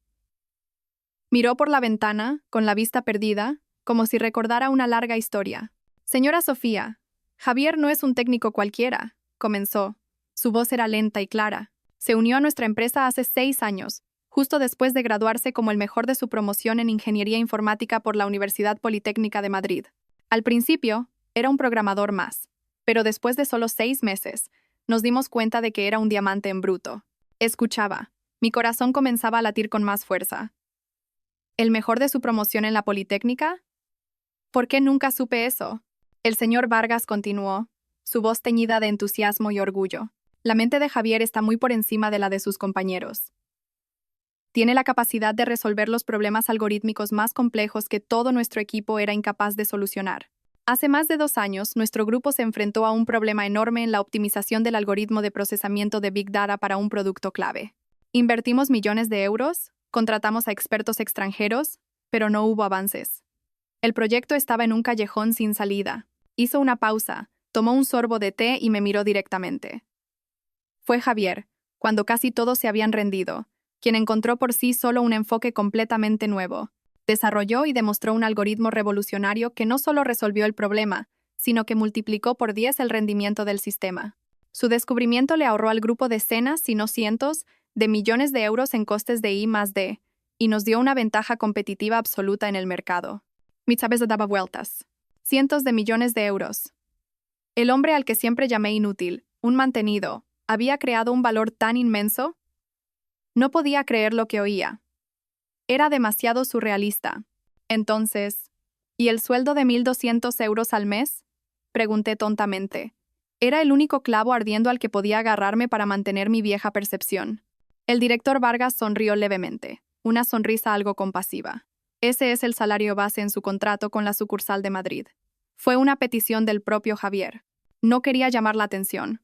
Miró por la ventana, con la vista perdida, como si recordara una larga historia. «Señora Sofía, Javier no es un técnico cualquiera», comenzó. Su voz era lenta y clara. Se unió a nuestra empresa hace 6 años, justo después de graduarse como el mejor de su promoción en Ingeniería Informática por la Universidad Politécnica de Madrid. Al principio, era un programador más, pero después de solo 6 meses, nos dimos cuenta de que era un diamante en bruto. Escuchaba. Mi corazón comenzaba a latir con más fuerza. ¿El mejor de su promoción en la Politécnica? ¿Por qué nunca supe eso? El señor Vargas continuó, su voz teñida de entusiasmo y orgullo. La mente de Javier está muy por encima de la de sus compañeros. Tiene la capacidad de resolver los problemas algorítmicos más complejos que todo nuestro equipo era incapaz de solucionar. Hace más de 2 años, nuestro grupo se enfrentó a un problema enorme en la optimización del algoritmo de procesamiento de Big Data para un producto clave. Invertimos millones de euros, contratamos a expertos extranjeros, pero no hubo avances. El proyecto estaba en un callejón sin salida. Hizo una pausa, tomó un sorbo de té y me miró directamente. Fue Javier, cuando casi todos se habían rendido, quien encontró por sí solo un enfoque completamente nuevo. Desarrolló y demostró un algoritmo revolucionario que no solo resolvió el problema, sino que multiplicó por 10 el rendimiento del sistema. Su descubrimiento le ahorró al grupo decenas, si no cientos, de millones de euros en costes de I+D, y nos dio una ventaja competitiva absoluta en el mercado. Mi cabeza daba vueltas. Cientos de millones de euros. El hombre al que siempre llamé inútil, un mantenido, había creado un valor tan inmenso. No podía creer lo que oía. Era demasiado surrealista. Entonces, ¿y el sueldo de 1.200 euros al mes? Pregunté tontamente. Era el único clavo ardiendo al que podía agarrarme para mantener mi vieja percepción. El director Vargas sonrió levemente, una sonrisa algo compasiva. Ese es el salario base en su contrato con la sucursal de Madrid. Fue una petición del propio Javier. No quería llamar la atención.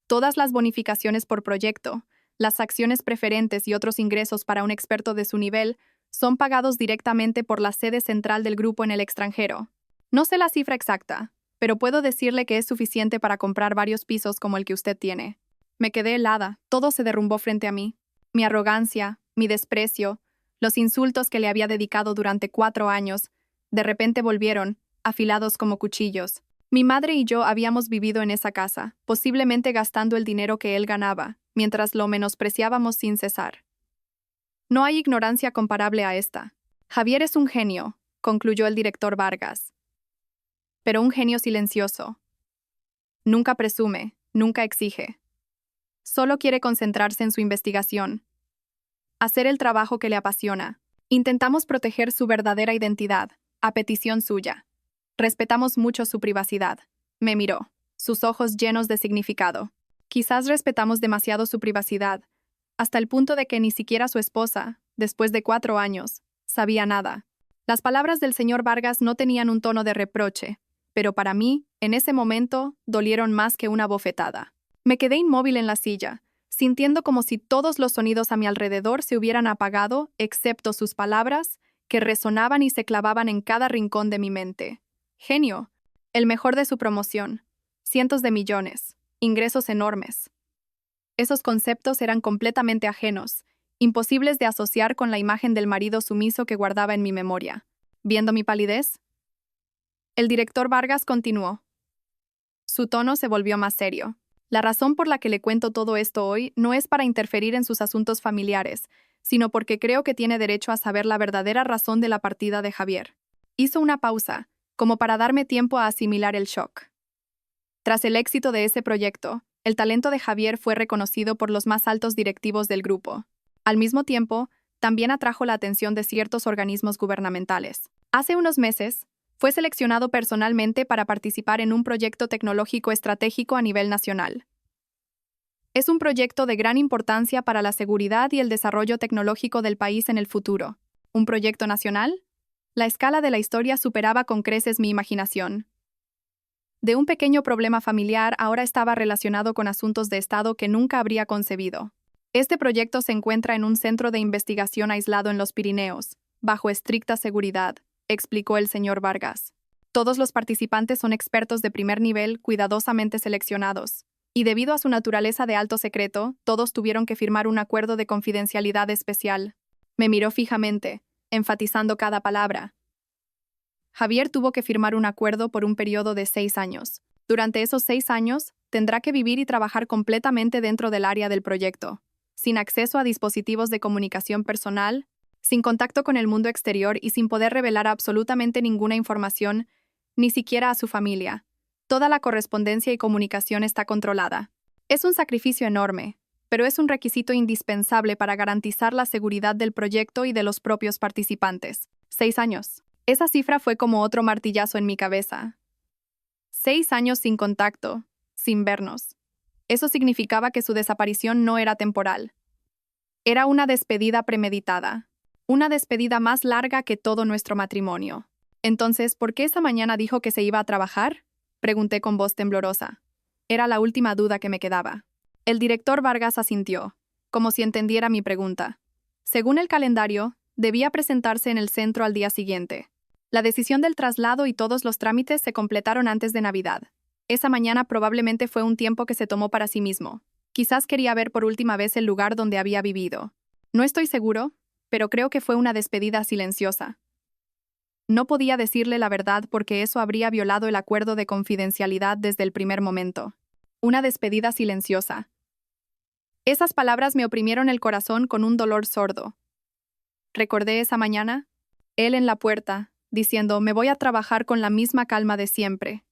Todas las bonificaciones por proyecto, las acciones preferentes y otros ingresos para un experto de su nivel son pagados directamente por la sede central del grupo en el extranjero. No sé la cifra exacta, pero puedo decirle que es suficiente para comprar varios pisos como el que usted tiene. Me quedé helada, todo se derrumbó frente a mí. Mi arrogancia, mi desprecio, los insultos que le había dedicado durante 4 años, de repente volvieron, afilados como cuchillos. Mi madre y yo habíamos vivido en esa casa, posiblemente gastando el dinero que él ganaba, mientras lo menospreciábamos sin cesar. No hay ignorancia comparable a esta. Javier es un genio, concluyó el director Vargas. Pero un genio silencioso. Nunca presume, nunca exige. Solo quiere concentrarse en su investigación. Hacer el trabajo que le apasiona. Intentamos proteger su verdadera identidad, a petición suya. Respetamos mucho su privacidad. Me miró, sus ojos llenos de significado. Quizás respetamos demasiado su privacidad, hasta el punto de que ni siquiera su esposa, después de 4 años, sabía nada. Las palabras del señor Vargas no tenían un tono de reproche, pero para mí, en ese momento, dolieron más que una bofetada. Me quedé inmóvil en la silla, sintiendo como si todos los sonidos a mi alrededor se hubieran apagado, excepto sus palabras, que resonaban y se clavaban en cada rincón de mi mente. Genio, el mejor de su promoción, cientos de millones, ingresos enormes. Esos conceptos eran completamente ajenos, imposibles de asociar con la imagen del marido sumiso que guardaba en mi memoria. ¿Viendo mi palidez? El director Vargas continuó. Su tono se volvió más serio. La razón por la que le cuento todo esto hoy no es para interferir en sus asuntos familiares, sino porque creo que tiene derecho a saber la verdadera razón de la partida de Javier. Hizo una pausa, como para darme tiempo a asimilar el shock. Tras el éxito de ese proyecto, el talento de Javier fue reconocido por los más altos directivos del grupo. Al mismo tiempo, también atrajo la atención de ciertos organismos gubernamentales. Hace unos meses, fue seleccionado personalmente para participar en un proyecto tecnológico estratégico a nivel nacional. Es un proyecto de gran importancia para la seguridad y el desarrollo tecnológico del país en el futuro. ¿Un proyecto nacional? La escala de la historia superaba con creces mi imaginación. De un pequeño problema familiar ahora estaba relacionado con asuntos de Estado que nunca habría concebido. Este proyecto se encuentra en un centro de investigación aislado en los Pirineos, bajo estricta seguridad, explicó el señor Vargas. Todos los participantes son expertos de primer nivel cuidadosamente seleccionados, y debido a su naturaleza de alto secreto, todos tuvieron que firmar un acuerdo de confidencialidad especial. Me miró fijamente, enfatizando cada palabra. Javier tuvo que firmar un acuerdo por un periodo de 6 años. Durante esos 6 años, tendrá que vivir y trabajar completamente dentro del área del proyecto, sin acceso a dispositivos de comunicación personal, sin contacto con el mundo exterior y sin poder revelar absolutamente ninguna información, ni siquiera a su familia. Toda la correspondencia y comunicación está controlada. Es un sacrificio enorme, pero es un requisito indispensable para garantizar la seguridad del proyecto y de los propios participantes. 6 años. Esa cifra fue como otro martillazo en mi cabeza. 6 años sin contacto, sin vernos. Eso significaba que su desaparición no era temporal. Era una despedida premeditada. Una despedida más larga que todo nuestro matrimonio. Entonces, ¿por qué esa mañana dijo que se iba a trabajar? Pregunté con voz temblorosa. Era la última duda que me quedaba. El director Vargas asintió, como si entendiera mi pregunta. Según el calendario, debía presentarse en el centro al día siguiente. La decisión del traslado y todos los trámites se completaron antes de Navidad. Esa mañana probablemente fue un tiempo que se tomó para sí mismo. Quizás quería ver por última vez el lugar donde había vivido. No estoy seguro, pero creo que fue una despedida silenciosa. No podía decirle la verdad porque eso habría violado el acuerdo de confidencialidad desde el primer momento. Una despedida silenciosa. Esas palabras me oprimieron el corazón con un dolor sordo. Recordé esa mañana, él en la puerta, diciendo, me voy a trabajar con la misma calma de siempre.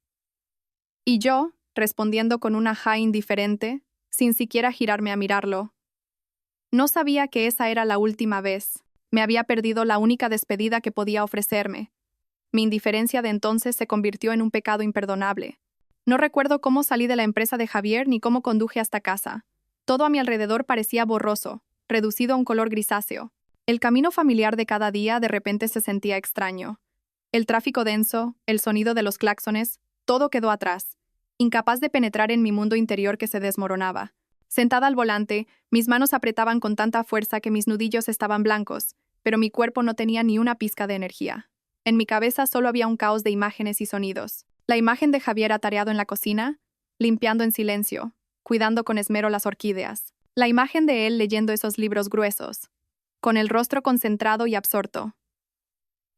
Y yo, respondiendo con una ja indiferente, sin siquiera girarme a mirarlo. No sabía que esa era la última vez. Me había perdido la única despedida que podía ofrecerme. Mi indiferencia de entonces se convirtió en un pecado imperdonable. No recuerdo cómo salí de la empresa de Javier ni cómo conduje hasta casa. Todo a mi alrededor parecía borroso, reducido a un color grisáceo. El camino familiar de cada día de repente se sentía extraño. El tráfico denso, el sonido de los claxones, todo quedó atrás, incapaz de penetrar en mi mundo interior que se desmoronaba. Sentada al volante, mis manos apretaban con tanta fuerza que mis nudillos estaban blancos, pero mi cuerpo no tenía ni una pizca de energía. En mi cabeza solo había un caos de imágenes y sonidos. La imagen de Javier atareado en la cocina, limpiando en silencio, cuidando con esmero las orquídeas. La imagen de él leyendo esos libros gruesos, con el rostro concentrado y absorto.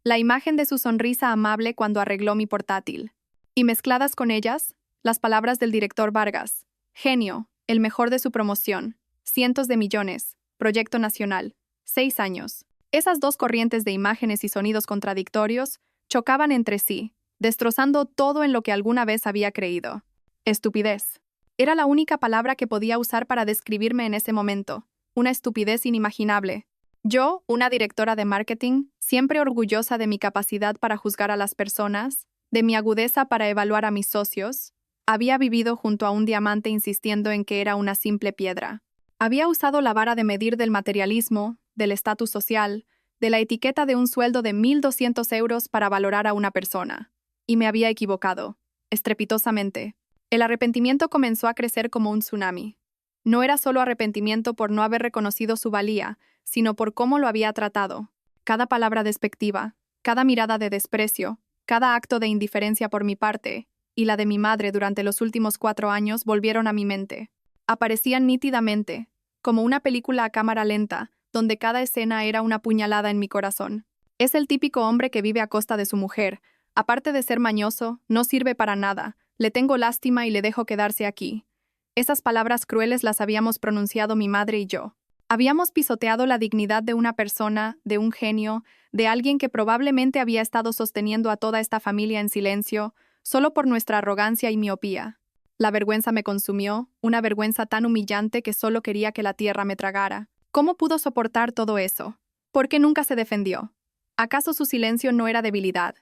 La imagen de su sonrisa amable cuando arregló mi portátil. Y mezcladas con ellas, las palabras del director Vargas. Genio, el mejor de su promoción, cientos de millones, proyecto nacional, 6 años. Esas dos corrientes de imágenes y sonidos contradictorios chocaban entre sí, destrozando todo en lo que alguna vez había creído. Estupidez. Era la única palabra que podía usar para describirme en ese momento, una estupidez inimaginable. Yo, una directora de marketing, siempre orgullosa de mi capacidad para juzgar a las personas, de mi agudeza para evaluar a mis socios, había vivido junto a un diamante insistiendo en que era una simple piedra. Había usado la vara de medir del materialismo, del estatus social, de la etiqueta de un sueldo de 1.200 euros para valorar a una persona. Y me había equivocado, estrepitosamente. El arrepentimiento comenzó a crecer como un tsunami. No era solo arrepentimiento por no haber reconocido su valía, sino por cómo lo había tratado. Cada palabra despectiva, cada mirada de desprecio, cada acto de indiferencia por mi parte, y la de mi madre durante los últimos 4 años volvieron a mi mente. Aparecían nítidamente, como una película a cámara lenta, donde cada escena era una puñalada en mi corazón. Es el típico hombre que vive a costa de su mujer. Aparte de ser mañoso, no sirve para nada. Le tengo lástima y le dejo quedarse aquí. Esas palabras crueles las habíamos pronunciado mi madre y yo. Habíamos pisoteado la dignidad de una persona, de un genio, de alguien que probablemente había estado sosteniendo a toda esta familia en silencio, solo por nuestra arrogancia y miopía. La vergüenza me consumió, una vergüenza tan humillante que solo quería que la tierra me tragara. ¿Cómo pudo soportar todo eso? ¿Por qué nunca se defendió? ¿Acaso su silencio no era debilidad,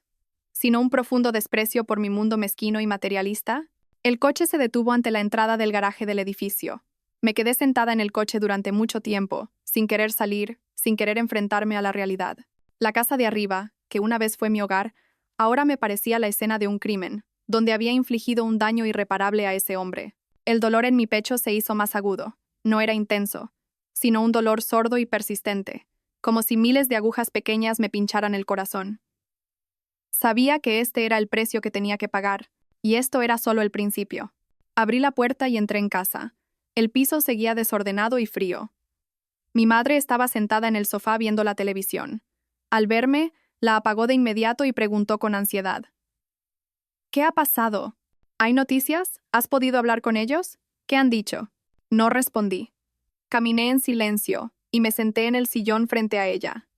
sino un profundo desprecio por mi mundo mezquino y materialista? El coche se detuvo ante la entrada del garaje del edificio. Me quedé sentada en el coche durante mucho tiempo, sin querer salir, sin querer enfrentarme a la realidad. La casa de arriba, que una vez fue mi hogar, ahora me parecía la escena de un crimen, donde había infligido un daño irreparable a ese hombre. El dolor en mi pecho se hizo más agudo. No era intenso, sino un dolor sordo y persistente, como si miles de agujas pequeñas me pincharan el corazón. Sabía que este era el precio que tenía que pagar, y esto era solo el principio. Abrí la puerta y entré en casa. El piso seguía desordenado y frío. Mi madre estaba sentada en el sofá viendo la televisión. Al verme, la apagó de inmediato y preguntó con ansiedad. ¿Qué ha pasado? ¿Hay noticias? ¿Has podido hablar con ellos? ¿Qué han dicho? No respondí. Caminé en silencio y me senté en el sillón frente a ella.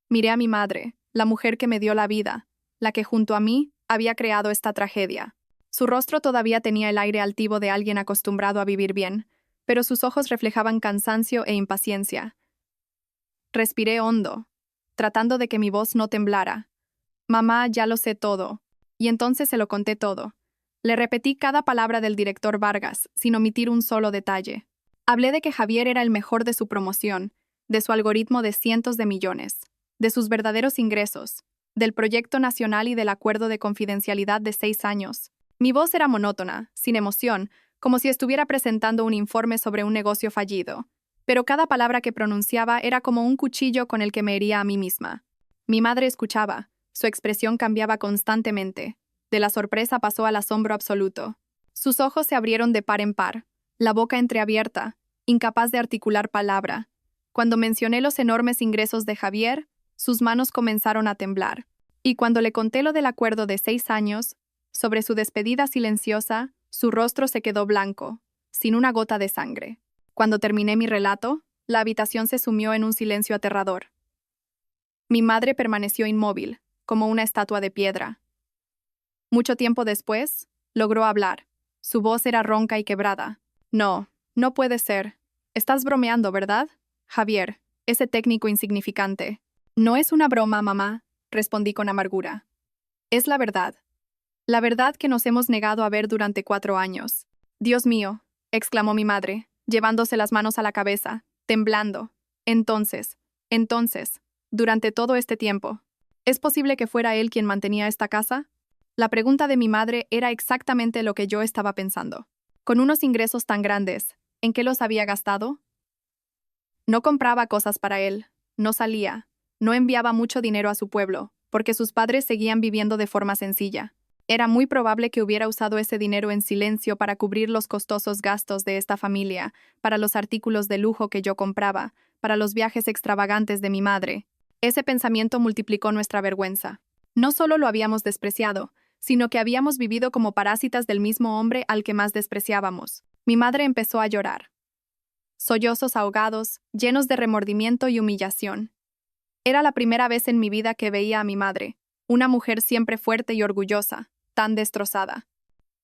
Miré a mi madre, la mujer que me dio la vida, la que junto a mí había creado esta tragedia. Su rostro todavía tenía el aire altivo de alguien acostumbrado a vivir bien, pero sus ojos reflejaban cansancio e impaciencia. Respiré hondo, tratando de que mi voz no temblara. Mamá, ya lo sé todo. Y entonces se lo conté todo. Le repetí cada palabra del director Vargas, sin omitir un solo detalle. Hablé de que Javier era el mejor de su promoción, de su algoritmo de cientos de millones, de sus verdaderos ingresos, del proyecto nacional y del acuerdo de confidencialidad de 6 años. Mi voz era monótona, sin emoción, como si estuviera presentando un informe sobre un negocio fallido. Pero cada palabra que pronunciaba era como un cuchillo con el que me hería a mí misma. Mi madre escuchaba. Su expresión cambiaba constantemente. De la sorpresa pasó al asombro absoluto. Sus ojos se abrieron de par en par, la boca entreabierta, incapaz de articular palabra. Cuando mencioné los enormes ingresos de Javier, sus manos comenzaron a temblar. Y cuando le conté lo del acuerdo de 6 años, sobre su despedida silenciosa, su rostro se quedó blanco. sin una gota de sangre. Cuando terminé mi relato, la habitación se sumió en un silencio aterrador. Mi madre permaneció inmóvil, como una estatua de piedra. Mucho tiempo después, logró hablar. Su voz era ronca y quebrada. No, no puede ser. Estás bromeando, ¿verdad? Javier, ese técnico insignificante. No es una broma, mamá, respondí con amargura. Es la verdad. La verdad que nos hemos negado a ver durante 4 años. Dios mío, exclamó mi madre, llevándose las manos a la cabeza, temblando. Entonces, durante todo este tiempo, ¿es posible que fuera él quien mantenía esta casa? La pregunta de mi madre era exactamente lo que yo estaba pensando. Con unos ingresos tan grandes, ¿en qué los había gastado? No compraba cosas para él, no salía, no enviaba mucho dinero a su pueblo, porque sus padres seguían viviendo de forma sencilla. Era muy probable que hubiera usado ese dinero en silencio para cubrir los costosos gastos de esta familia, para los artículos de lujo que yo compraba, para los viajes extravagantes de mi madre. Ese pensamiento multiplicó nuestra vergüenza. No solo lo habíamos despreciado, sino que habíamos vivido como parásitas del mismo hombre al que más despreciábamos. Mi madre empezó a llorar. Sollozos ahogados, llenos de remordimiento y humillación. Era la primera vez en mi vida que veía a mi madre, una mujer siempre fuerte y orgullosa, tan destrozada.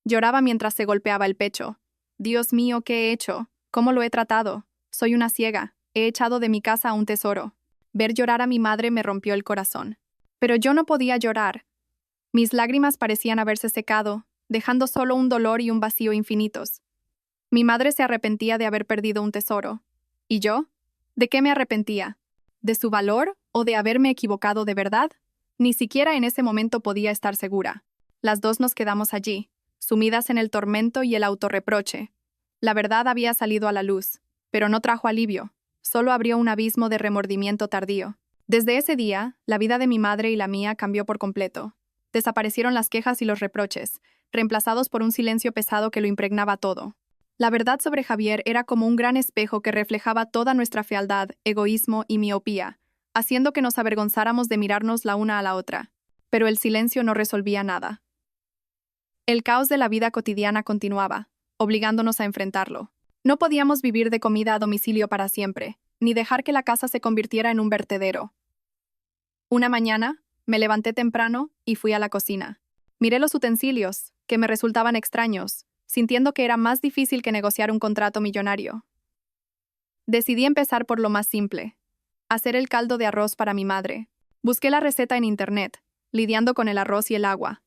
Lloraba mientras se golpeaba el pecho. Dios mío, ¿qué he hecho? ¿Cómo lo he tratado? Soy una ciega. He echado de mi casa un tesoro. Ver llorar a mi madre me rompió el corazón. Pero yo no podía llorar. Mis lágrimas parecían haberse secado, dejando solo un dolor y un vacío infinitos. Mi madre se arrepentía de haber perdido un tesoro. ¿Y yo? ¿De qué me arrepentía? ¿De su valor o de haberme equivocado de verdad? Ni siquiera en ese momento podía estar segura. Las dos nos quedamos allí, sumidas en el tormento y el autorreproche. La verdad había salido a la luz, pero no trajo alivio, solo abrió un abismo de remordimiento tardío. Desde ese día, la vida de mi madre y la mía cambió por completo. Desaparecieron las quejas y los reproches, reemplazados por un silencio pesado que lo impregnaba todo. La verdad sobre Javier era como un gran espejo que reflejaba toda nuestra fealdad, egoísmo y miopía, haciendo que nos avergonzáramos de mirarnos la una a la otra. Pero el silencio no resolvía nada. El caos de la vida cotidiana continuaba, obligándonos a enfrentarlo. No podíamos vivir de comida a domicilio para siempre, ni dejar que la casa se convirtiera en un vertedero. Una mañana, me levanté temprano y fui a la cocina. Miré los utensilios, que me resultaban extraños, sintiendo que era más difícil que negociar un contrato millonario. Decidí empezar por lo más simple: hacer el caldo de arroz para mi madre. Busqué la receta en internet, lidiando con el arroz y el agua.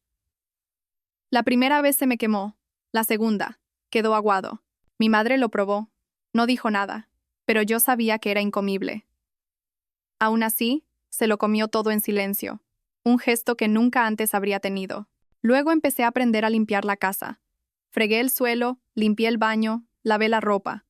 La primera vez se me quemó, la segunda, quedó aguado. Mi madre lo probó, no dijo nada, pero yo sabía que era incomible. Aún así, se lo comió todo en silencio, un gesto que nunca antes habría tenido. Luego empecé a aprender a limpiar la casa. Fregué el suelo, limpié el baño, lavé la ropa.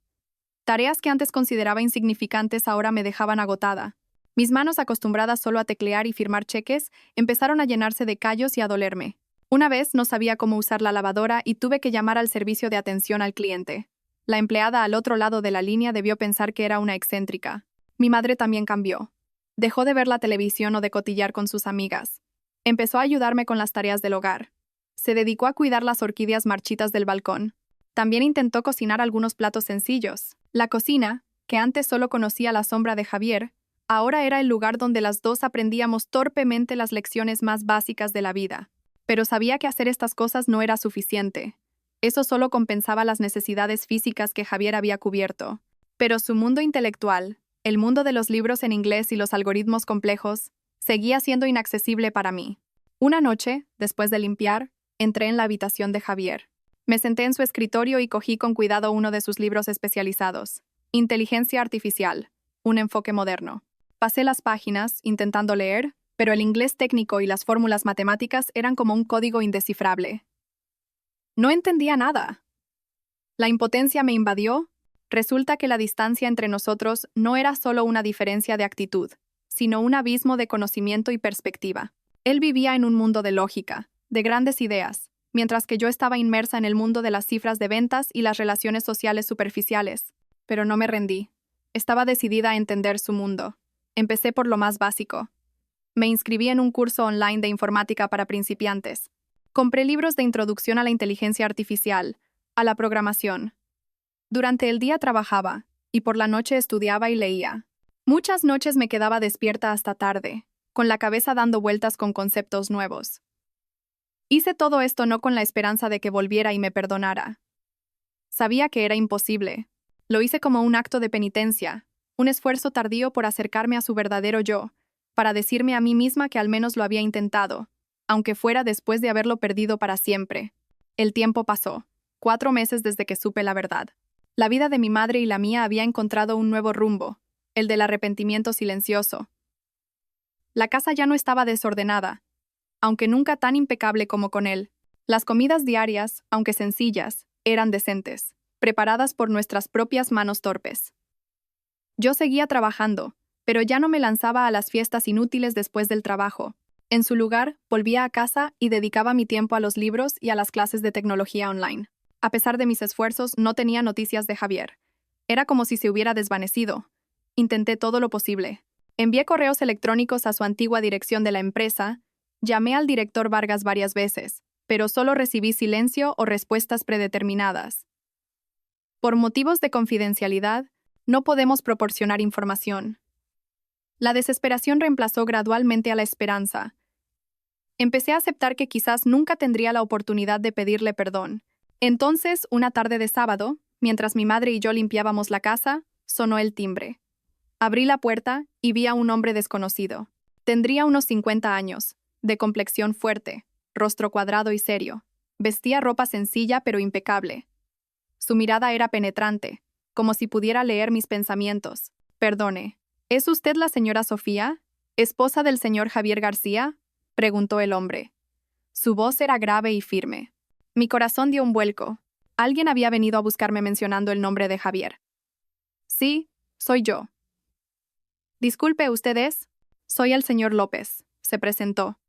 Tareas que antes consideraba insignificantes ahora me dejaban agotada. Mis manos, acostumbradas solo a teclear y firmar cheques, empezaron a llenarse de callos y a dolerme. Una vez no sabía cómo usar la lavadora y tuve que llamar al servicio de atención al cliente. La empleada al otro lado de la línea debió pensar que era una excéntrica. Mi madre también cambió. Dejó de ver la televisión o de cotillar con sus amigas. Empezó a ayudarme con las tareas del hogar. Se dedicó a cuidar las orquídeas marchitas del balcón. También intentó cocinar algunos platos sencillos. La cocina, que antes solo conocía la sombra de Javier, ahora era el lugar donde las dos aprendíamos torpemente las lecciones más básicas de la vida. Pero sabía que hacer estas cosas no era suficiente. Eso solo compensaba las necesidades físicas que Javier había cubierto. Pero su mundo intelectual, el mundo de los libros en inglés y los algoritmos complejos, seguía siendo inaccesible para mí. Una noche, después de limpiar, entré en la habitación de Javier. Me senté en su escritorio y cogí con cuidado uno de sus libros especializados: Inteligencia Artificial, un enfoque moderno. Pasé las páginas, intentando leer, pero el inglés técnico y las fórmulas matemáticas eran como un código indescifrable. No entendía nada. La impotencia me invadió. Resulta que la distancia entre nosotros no era solo una diferencia de actitud, sino un abismo de conocimiento y perspectiva. Él vivía en un mundo de lógica, de grandes ideas, mientras que yo estaba inmersa en el mundo de las cifras de ventas y las relaciones sociales superficiales. Pero no me rendí. Estaba decidida a entender su mundo. Empecé por lo más básico. Me inscribí en un curso online de informática para principiantes. Compré libros de introducción a la inteligencia artificial, a la programación. Durante el día trabajaba, y por la noche estudiaba y leía. Muchas noches me quedaba despierta hasta tarde, con la cabeza dando vueltas con conceptos nuevos. Hice todo esto no con la esperanza de que volviera y me perdonara. Sabía que era imposible. Lo hice como un acto de penitencia, un esfuerzo tardío por acercarme a su verdadero yo, para decirme a mí misma que al menos lo había intentado, aunque fuera después de haberlo perdido para siempre. El tiempo pasó, 4 meses desde que supe la verdad. La vida de mi madre y la mía había encontrado un nuevo rumbo, el del arrepentimiento silencioso. La casa ya no estaba desordenada, aunque nunca tan impecable como con él. Las comidas diarias, aunque sencillas, eran decentes, preparadas por nuestras propias manos torpes. Yo seguía trabajando, pero ya no me lanzaba a las fiestas inútiles después del trabajo. En su lugar, volvía a casa y dedicaba mi tiempo a los libros y a las clases de tecnología online. A pesar de mis esfuerzos, no tenía noticias de Javier. Era como si se hubiera desvanecido. Intenté todo lo posible. Envié correos electrónicos a su antigua dirección de la empresa, llamé al director Vargas varias veces, pero solo recibí silencio o respuestas predeterminadas. Por motivos de confidencialidad, no podemos proporcionar información. La desesperación reemplazó gradualmente a la esperanza. Empecé a aceptar que quizás nunca tendría la oportunidad de pedirle perdón. Entonces, una tarde de sábado, mientras mi madre y yo limpiábamos la casa, sonó el timbre. Abrí la puerta y vi a un hombre desconocido. Tendría unos 50 años, de complexión fuerte, rostro cuadrado y serio. Vestía ropa sencilla pero impecable. Su mirada era penetrante, como si pudiera leer mis pensamientos. Perdone, ¿es usted la señora Sofía, esposa del señor Javier García?, preguntó el hombre. Su voz era grave y firme. Mi corazón dio un vuelco. Alguien había venido a buscarme mencionando el nombre de Javier. Sí, soy yo. Disculpe, ¿usted es? Soy el señor López, se presentó.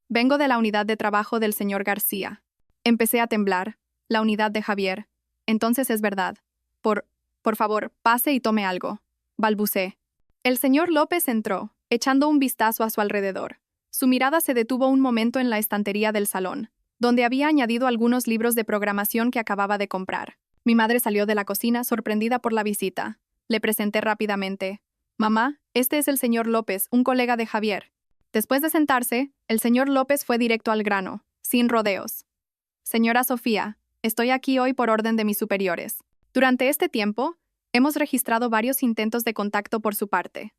Vengo de la unidad de trabajo del señor García. Empecé a temblar. La unidad de Javier. Entonces es verdad. Por favor, pase y tome algo. Balbucé. El señor López entró, echando un vistazo a su alrededor. Su mirada se detuvo un momento en la estantería del salón, donde había añadido algunos libros de programación que acababa de comprar. Mi madre salió de la cocina sorprendida por la visita. Le presenté rápidamente. Mamá, este es el señor López, un colega de Javier. Después de sentarse, el señor López fue directo al grano, sin rodeos. Señora Sofía, estoy aquí hoy por orden de mis superiores. Durante este tiempo, hemos registrado varios intentos de contacto por su parte.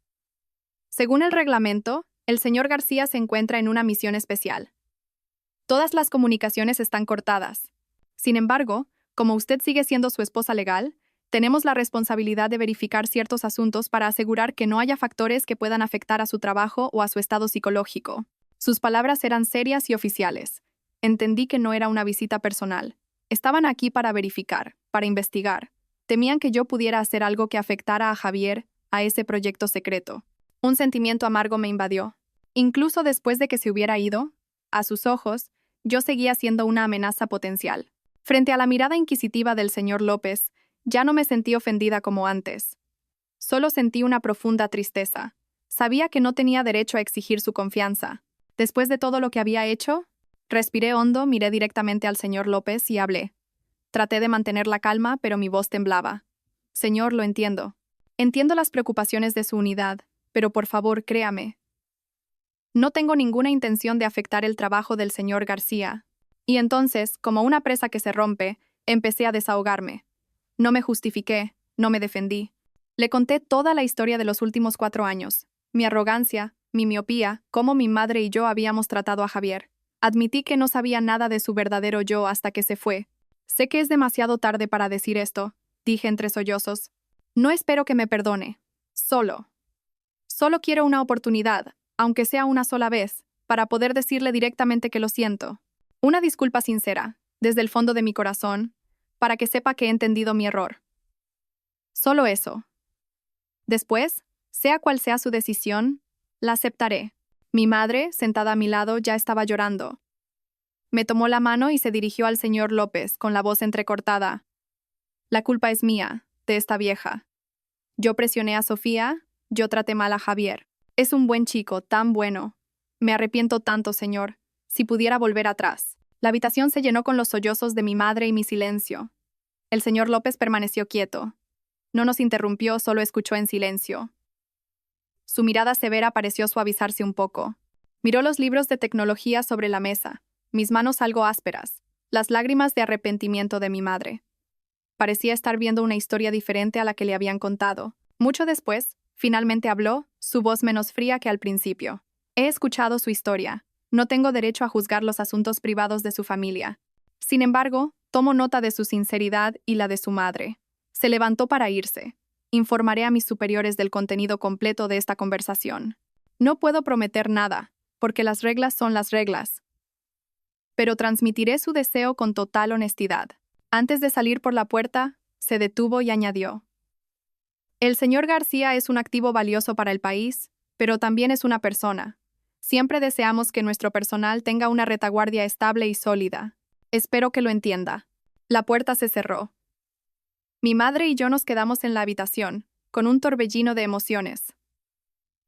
Según el reglamento, el señor García se encuentra en una misión especial. Todas las comunicaciones están cortadas. Sin embargo, como usted sigue siendo su esposa legal, tenemos la responsabilidad de verificar ciertos asuntos para asegurar que no haya factores que puedan afectar a su trabajo o a su estado psicológico. Sus palabras eran serias y oficiales. Entendí que no era una visita personal. Estaban aquí para verificar, para investigar. Temían que yo pudiera hacer algo que afectara a Javier, a ese proyecto secreto. Un sentimiento amargo me invadió. Incluso después de que se hubiera ido, a sus ojos, yo seguía siendo una amenaza potencial. Frente a la mirada inquisitiva del señor López, ya no me sentí ofendida como antes. Solo sentí una profunda tristeza. Sabía que no tenía derecho a exigir su confianza. Después de todo lo que había hecho, respiré hondo, miré directamente al señor López y hablé. Traté de mantener la calma, pero mi voz temblaba. Señor, lo entiendo. Entiendo las preocupaciones de su unidad, pero por favor, créame. No tengo ninguna intención de afectar el trabajo del señor García. Y entonces, como una presa que se rompe, empecé a desahogarme. No me justifiqué, no me defendí. Le conté toda la historia de los últimos 4 años, mi arrogancia, mi miopía, cómo mi madre y yo habíamos tratado a Javier. Admití que no sabía nada de su verdadero yo hasta que se fue. Sé que es demasiado tarde para decir esto, dije entre sollozos. No espero que me perdone. Solo quiero una oportunidad, aunque sea una sola vez, para poder decirle directamente que lo siento. Una disculpa sincera, desde el fondo de mi corazón, para que sepa que he entendido mi error. Solo eso. Después, sea cual sea su decisión, la aceptaré. Mi madre, sentada a mi lado, ya estaba llorando. Me tomó la mano y se dirigió al señor López, con la voz entrecortada. La culpa es mía, de esta vieja. Yo presioné a Sofía, yo traté mal a Javier. Es un buen chico, tan bueno. Me arrepiento tanto, señor. Si pudiera volver atrás. La habitación se llenó con los sollozos de mi madre y mi silencio. El señor López permaneció quieto. No nos interrumpió, solo escuchó en silencio. Su mirada severa pareció suavizarse un poco. Miró los libros de tecnología sobre la mesa, mis manos algo ásperas, las lágrimas de arrepentimiento de mi madre. Parecía estar viendo una historia diferente a la que le habían contado. Mucho después, finalmente habló, su voz menos fría que al principio. He escuchado su historia. No tengo derecho a juzgar los asuntos privados de su familia. Sin embargo, tomo nota de su sinceridad y la de su madre. Se levantó para irse. Informaré a mis superiores del contenido completo de esta conversación. No puedo prometer nada, porque las reglas son las reglas. Pero transmitiré su deseo con total honestidad. Antes de salir por la puerta, se detuvo y añadió: el señor García es un activo valioso para el país, pero también es una persona. Siempre deseamos que nuestro personal tenga una retaguardia estable y sólida. Espero que lo entienda. La puerta se cerró. Mi madre y yo nos quedamos en la habitación, con un torbellino de emociones.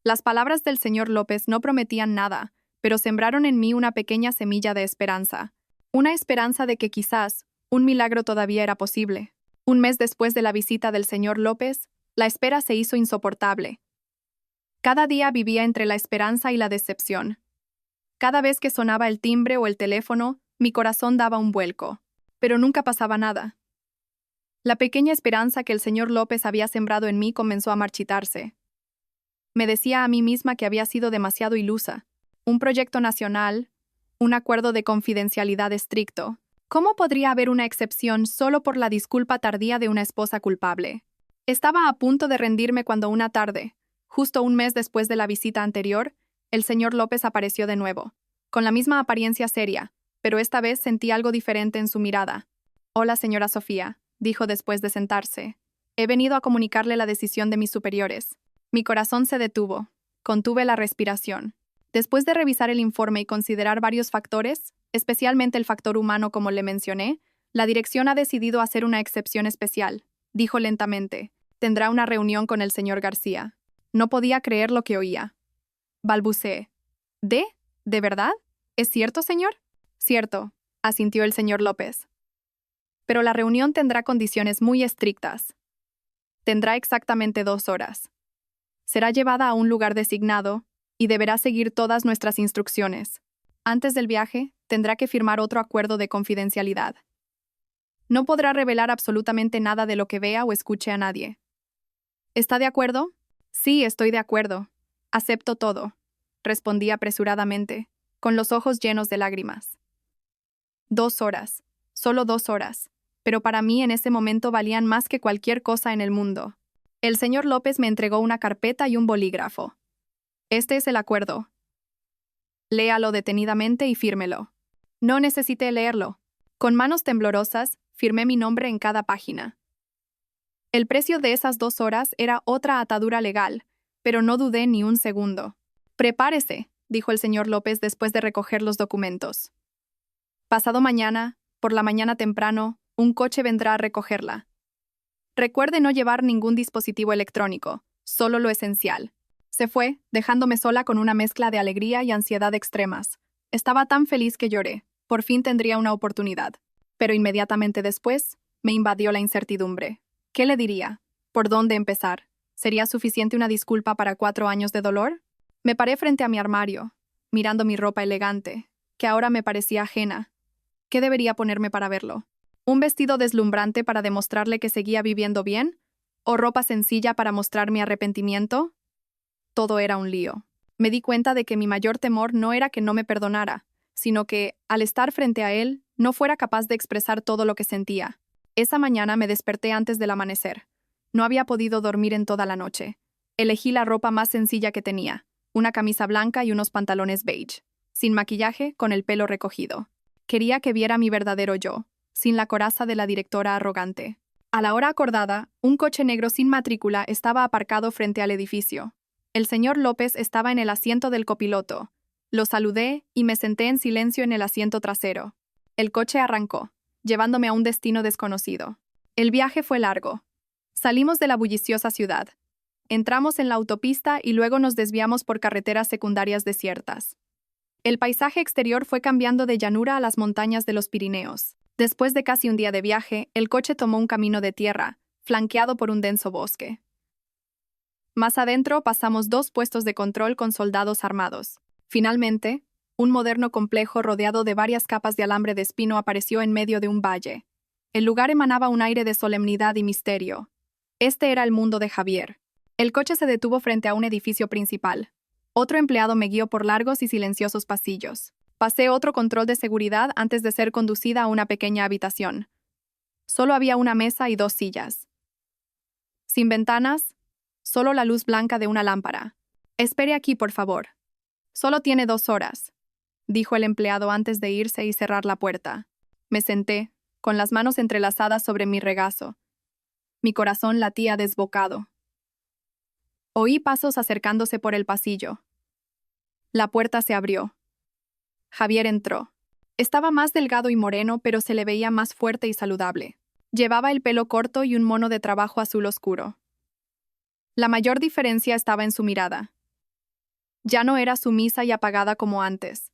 Las palabras del señor López no prometían nada, pero sembraron en mí una pequeña semilla de esperanza. Una esperanza de que quizás un milagro todavía era posible. Un mes después de la visita del señor López, la espera se hizo insoportable. Cada día vivía entre la esperanza y la decepción. Cada vez que sonaba el timbre o el teléfono, mi corazón daba un vuelco. Pero nunca pasaba nada. La pequeña esperanza que el señor López había sembrado en mí comenzó a marchitarse. Me decía a mí misma que había sido demasiado ilusa. Un proyecto nacional, un acuerdo de confidencialidad estricto. ¿Cómo podría haber una excepción solo por la disculpa tardía de una esposa culpable? Estaba a punto de rendirme cuando una tarde, justo un mes después de la visita anterior, el señor López apareció de nuevo, con la misma apariencia seria, pero esta vez sentí algo diferente en su mirada. «Hola, señora Sofía», dijo después de sentarse. «He venido a comunicarle la decisión de mis superiores». Mi corazón se detuvo. Contuve la respiración. Después de revisar el informe y considerar varios factores, especialmente el factor humano como le mencioné, la dirección ha decidido hacer una excepción especial, dijo lentamente. Tendrá una reunión con el señor García. No podía creer lo que oía. Balbuceé. ¿De verdad? ¿Es cierto, señor? Cierto, asintió el señor López. Pero la reunión tendrá condiciones muy estrictas. Tendrá exactamente 2 horas. Será llevada a un lugar designado y deberá seguir todas nuestras instrucciones. Antes del viaje, tendrá que firmar otro acuerdo de confidencialidad. No podrá revelar absolutamente nada de lo que vea o escuche a nadie. ¿Está de acuerdo? Sí, estoy de acuerdo. Acepto todo, respondí apresuradamente, con los ojos llenos de lágrimas. 2 horas, solo 2 horas, pero para mí en ese momento valían más que cualquier cosa en el mundo. El señor López me entregó una carpeta y un bolígrafo. Este es el acuerdo. Léalo detenidamente y fírmelo. No necesité leerlo. Con manos temblorosas, firmé mi nombre en cada página. El precio de esas 2 horas era otra atadura legal, pero no dudé ni un segundo. «Prepárese», dijo el señor López después de recoger los documentos. «Pasado mañana, por la mañana temprano, un coche vendrá a recogerla. Recuerde no llevar ningún dispositivo electrónico, solo lo esencial». Se fue, dejándome sola con una mezcla de alegría y ansiedad extremas. Estaba tan feliz que lloré. Por fin tendría una oportunidad. Pero inmediatamente después, me invadió la incertidumbre. ¿Qué le diría? ¿Por dónde empezar? ¿Sería suficiente una disculpa para 4 años de dolor? Me paré frente a mi armario, mirando mi ropa elegante, que ahora me parecía ajena. ¿Qué debería ponerme para verlo? ¿Un vestido deslumbrante para demostrarle que seguía viviendo bien? ¿O ropa sencilla para mostrar mi arrepentimiento? Todo era un lío. Me di cuenta de que mi mayor temor no era que no me perdonara, sino que, al estar frente a él, no fuera capaz de expresar todo lo que sentía. Esa mañana me desperté antes del amanecer. No había podido dormir en toda la noche. Elegí la ropa más sencilla que tenía, una camisa blanca y unos pantalones beige, sin maquillaje, con el pelo recogido. Quería que viera mi verdadero yo, sin la coraza de la directora arrogante. A la hora acordada, un coche negro sin matrícula estaba aparcado frente al edificio. El señor López estaba en el asiento del copiloto. Lo saludé y me senté en silencio en el asiento trasero. El coche arrancó, llevándome a un destino desconocido. El viaje fue largo. Salimos de la bulliciosa ciudad. Entramos en la autopista y luego nos desviamos por carreteras secundarias desiertas. El paisaje exterior fue cambiando de llanura a las montañas de los Pirineos. Después de casi un día de viaje, el coche tomó un camino de tierra, flanqueado por un denso bosque. Más adentro pasamos 2 puestos de control con soldados armados. Finalmente, un moderno complejo rodeado de varias capas de alambre de espino apareció en medio de un valle. El lugar emanaba un aire de solemnidad y misterio. Este era el mundo de Javier. El coche se detuvo frente a un edificio principal. Otro empleado me guió por largos y silenciosos pasillos. Pasé otro control de seguridad antes de ser conducida a una pequeña habitación. Solo había una mesa y 2 sillas. Sin ventanas, solo la luz blanca de una lámpara. «Espere aquí, por favor. Solo tiene 2 horas», dijo el empleado antes de irse y cerrar la puerta. Me senté, con las manos entrelazadas sobre mi regazo. Mi corazón latía desbocado. Oí pasos acercándose por el pasillo. La puerta se abrió. Javier entró. Estaba más delgado y moreno, pero se le veía más fuerte y saludable. Llevaba el pelo corto y un mono de trabajo azul oscuro. La mayor diferencia estaba en su mirada. Ya no era sumisa y apagada como antes,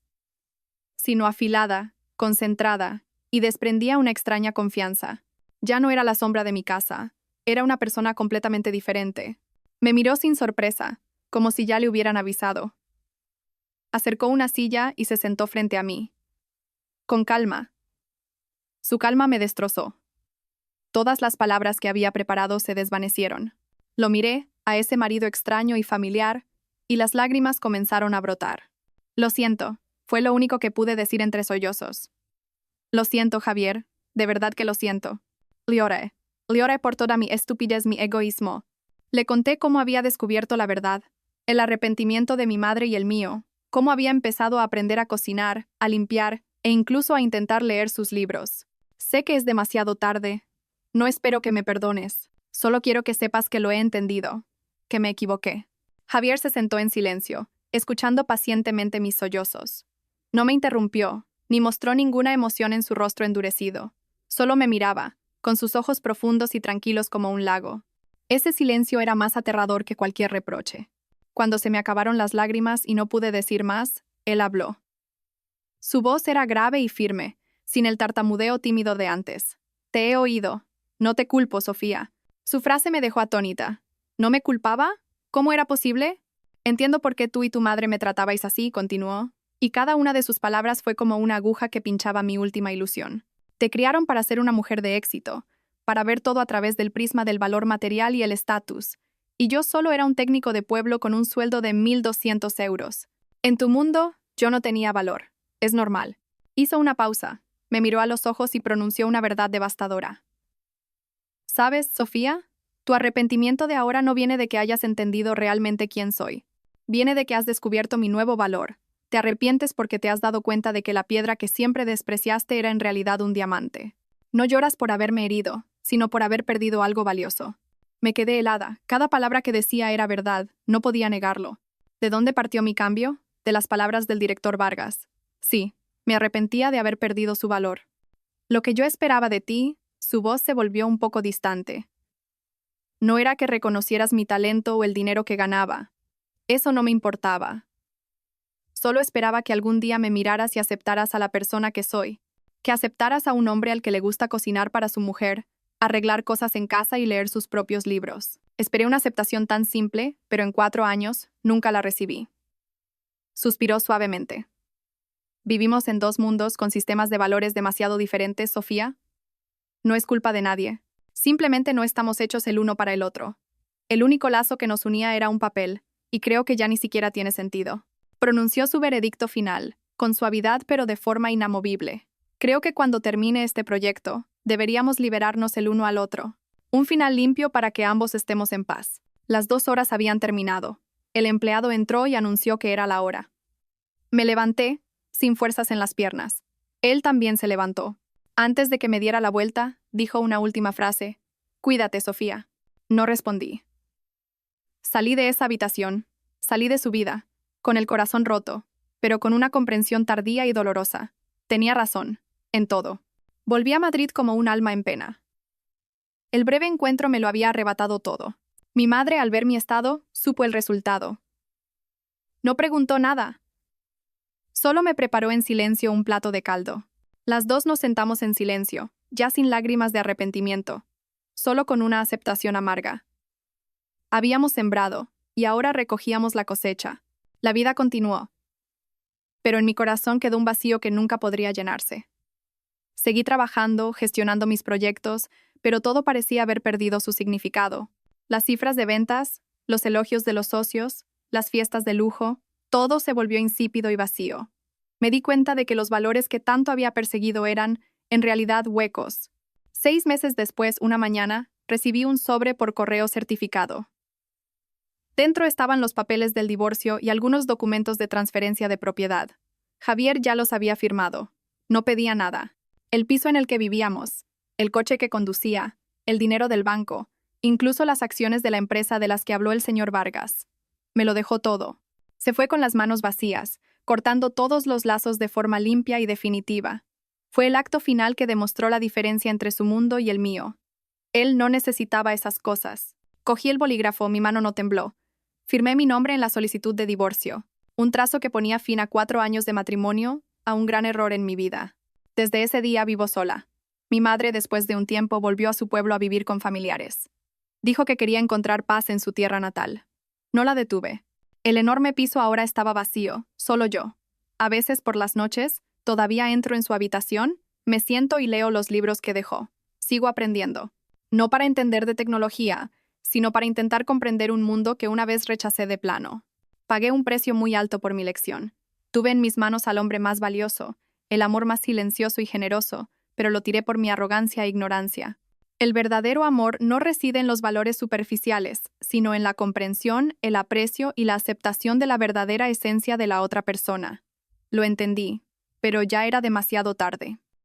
sino afilada, concentrada, y desprendía una extraña confianza. Ya no era la sombra de mi casa, era una persona completamente diferente. Me miró sin sorpresa, como si ya le hubieran avisado. Acercó una silla y se sentó frente a mí. Con calma. Su calma me destrozó. Todas las palabras que había preparado se desvanecieron. Lo miré, a ese marido extraño y familiar, y las lágrimas comenzaron a brotar. «Lo siento», fue lo único que pude decir entre sollozos. «Lo siento, Javier, de verdad que lo siento. Lloré por toda mi estupidez, mi egoísmo». Le conté cómo había descubierto la verdad, el arrepentimiento de mi madre y el mío, cómo había empezado a aprender a cocinar, a limpiar e incluso a intentar leer sus libros. «Sé que es demasiado tarde. No espero que me perdones. Solo quiero que sepas que lo he entendido, que me equivoqué». Javier se sentó en silencio, escuchando pacientemente mis sollozos. No me interrumpió, ni mostró ninguna emoción en su rostro endurecido. Solo me miraba, con sus ojos profundos y tranquilos como un lago. Ese silencio era más aterrador que cualquier reproche. Cuando se me acabaron las lágrimas y no pude decir más, él habló. Su voz era grave y firme, sin el tartamudeo tímido de antes. «Te he oído. No te culpo, Sofía». Su frase me dejó atónita. ¿No me culpaba? ¿Cómo era posible? «Entiendo por qué tú y tu madre me tratabais así», continuó, y cada una de sus palabras fue como una aguja que pinchaba mi última ilusión. «Te criaron para ser una mujer de éxito, para ver todo a través del prisma del valor material y el estatus, y yo solo era un técnico de pueblo con un sueldo de 1.200 euros. En tu mundo, yo no tenía valor. Es normal». Hizo una pausa, me miró a los ojos y pronunció una verdad devastadora. «¿Sabes, Sofía? Tu arrepentimiento de ahora no viene de que hayas entendido realmente quién soy. Viene de que has descubierto mi nuevo valor. Te arrepientes porque te has dado cuenta de que la piedra que siempre despreciaste era en realidad un diamante. No lloras por haberme herido, sino por haber perdido algo valioso». Me quedé helada. Cada palabra que decía era verdad, no podía negarlo. ¿De dónde partió mi cambio? De las palabras del director Vargas. Sí, me arrepentía de haber perdido su valor. «Lo que yo esperaba de ti», su voz se volvió un poco distante. «No era que reconocieras mi talento o el dinero que ganaba. Eso no me importaba. Solo esperaba que algún día me miraras y aceptaras a la persona que soy, que aceptaras a un hombre al que le gusta cocinar para su mujer, arreglar cosas en casa y leer sus propios libros. Esperé una aceptación tan simple, pero en 4 años nunca la recibí». Suspiró suavemente. «Vivimos en 2 mundos con sistemas de valores demasiado diferentes, Sofía. No es culpa de nadie. Simplemente no estamos hechos el uno para el otro. El único lazo que nos unía era un papel, y creo que ya ni siquiera tiene sentido». Pronunció su veredicto final, con suavidad pero de forma inamovible. «Creo que cuando termine este proyecto, deberíamos liberarnos el uno al otro. Un final limpio para que ambos estemos en paz». Las 2 horas habían terminado. El empleado entró y anunció que era la hora. Me levanté, sin fuerzas en las piernas. Él también se levantó. Antes de que me diera la vuelta, dijo una última frase. «Cuídate, Sofía». No respondí. Salí de esa habitación, salí de su vida, con el corazón roto, pero con una comprensión tardía y dolorosa. Tenía razón, en todo. Volví a Madrid como un alma en pena. El breve encuentro me lo había arrebatado todo. Mi madre, al ver mi estado, supo el resultado. No preguntó nada. Solo me preparó en silencio un plato de caldo. Las dos nos sentamos en silencio, ya sin lágrimas de arrepentimiento, solo con una aceptación amarga. Habíamos sembrado, y ahora recogíamos la cosecha. La vida continuó, pero en mi corazón quedó un vacío que nunca podría llenarse. Seguí trabajando, gestionando mis proyectos, pero todo parecía haber perdido su significado. Las cifras de ventas, los elogios de los socios, las fiestas de lujo, todo se volvió insípido y vacío. Me di cuenta de que los valores que tanto había perseguido eran, en realidad, huecos. 6 meses después, una mañana, recibí un sobre por correo certificado. Dentro estaban los papeles del divorcio y algunos documentos de transferencia de propiedad. Javier ya los había firmado. No pedía nada. El piso en el que vivíamos, el coche que conducía, el dinero del banco, incluso las acciones de la empresa de las que habló el señor Vargas. Me lo dejó todo. Se fue con las manos vacías, cortando todos los lazos de forma limpia y definitiva. Fue el acto final que demostró la diferencia entre su mundo y el mío. Él no necesitaba esas cosas. Cogí el bolígrafo, mi mano no tembló. Firmé mi nombre en la solicitud de divorcio, un trazo que ponía fin a 4 años de matrimonio, a un gran error en mi vida. Desde ese día vivo sola. Mi madre, después de un tiempo, volvió a su pueblo a vivir con familiares. Dijo que quería encontrar paz en su tierra natal. No la detuve. El enorme piso ahora estaba vacío, solo yo. A veces, por las noches, todavía entro en su habitación, me siento y leo los libros que dejó. Sigo aprendiendo. No para entender de tecnología, sino para intentar comprender un mundo que una vez rechacé de plano. Pagué un precio muy alto por mi lección. Tuve en mis manos al hombre más valioso, el amor más silencioso y generoso, pero lo tiré por mi arrogancia e ignorancia. El verdadero amor no reside en los valores superficiales, sino en la comprensión, el aprecio y la aceptación de la verdadera esencia de la otra persona. Lo entendí, pero ya era demasiado tarde.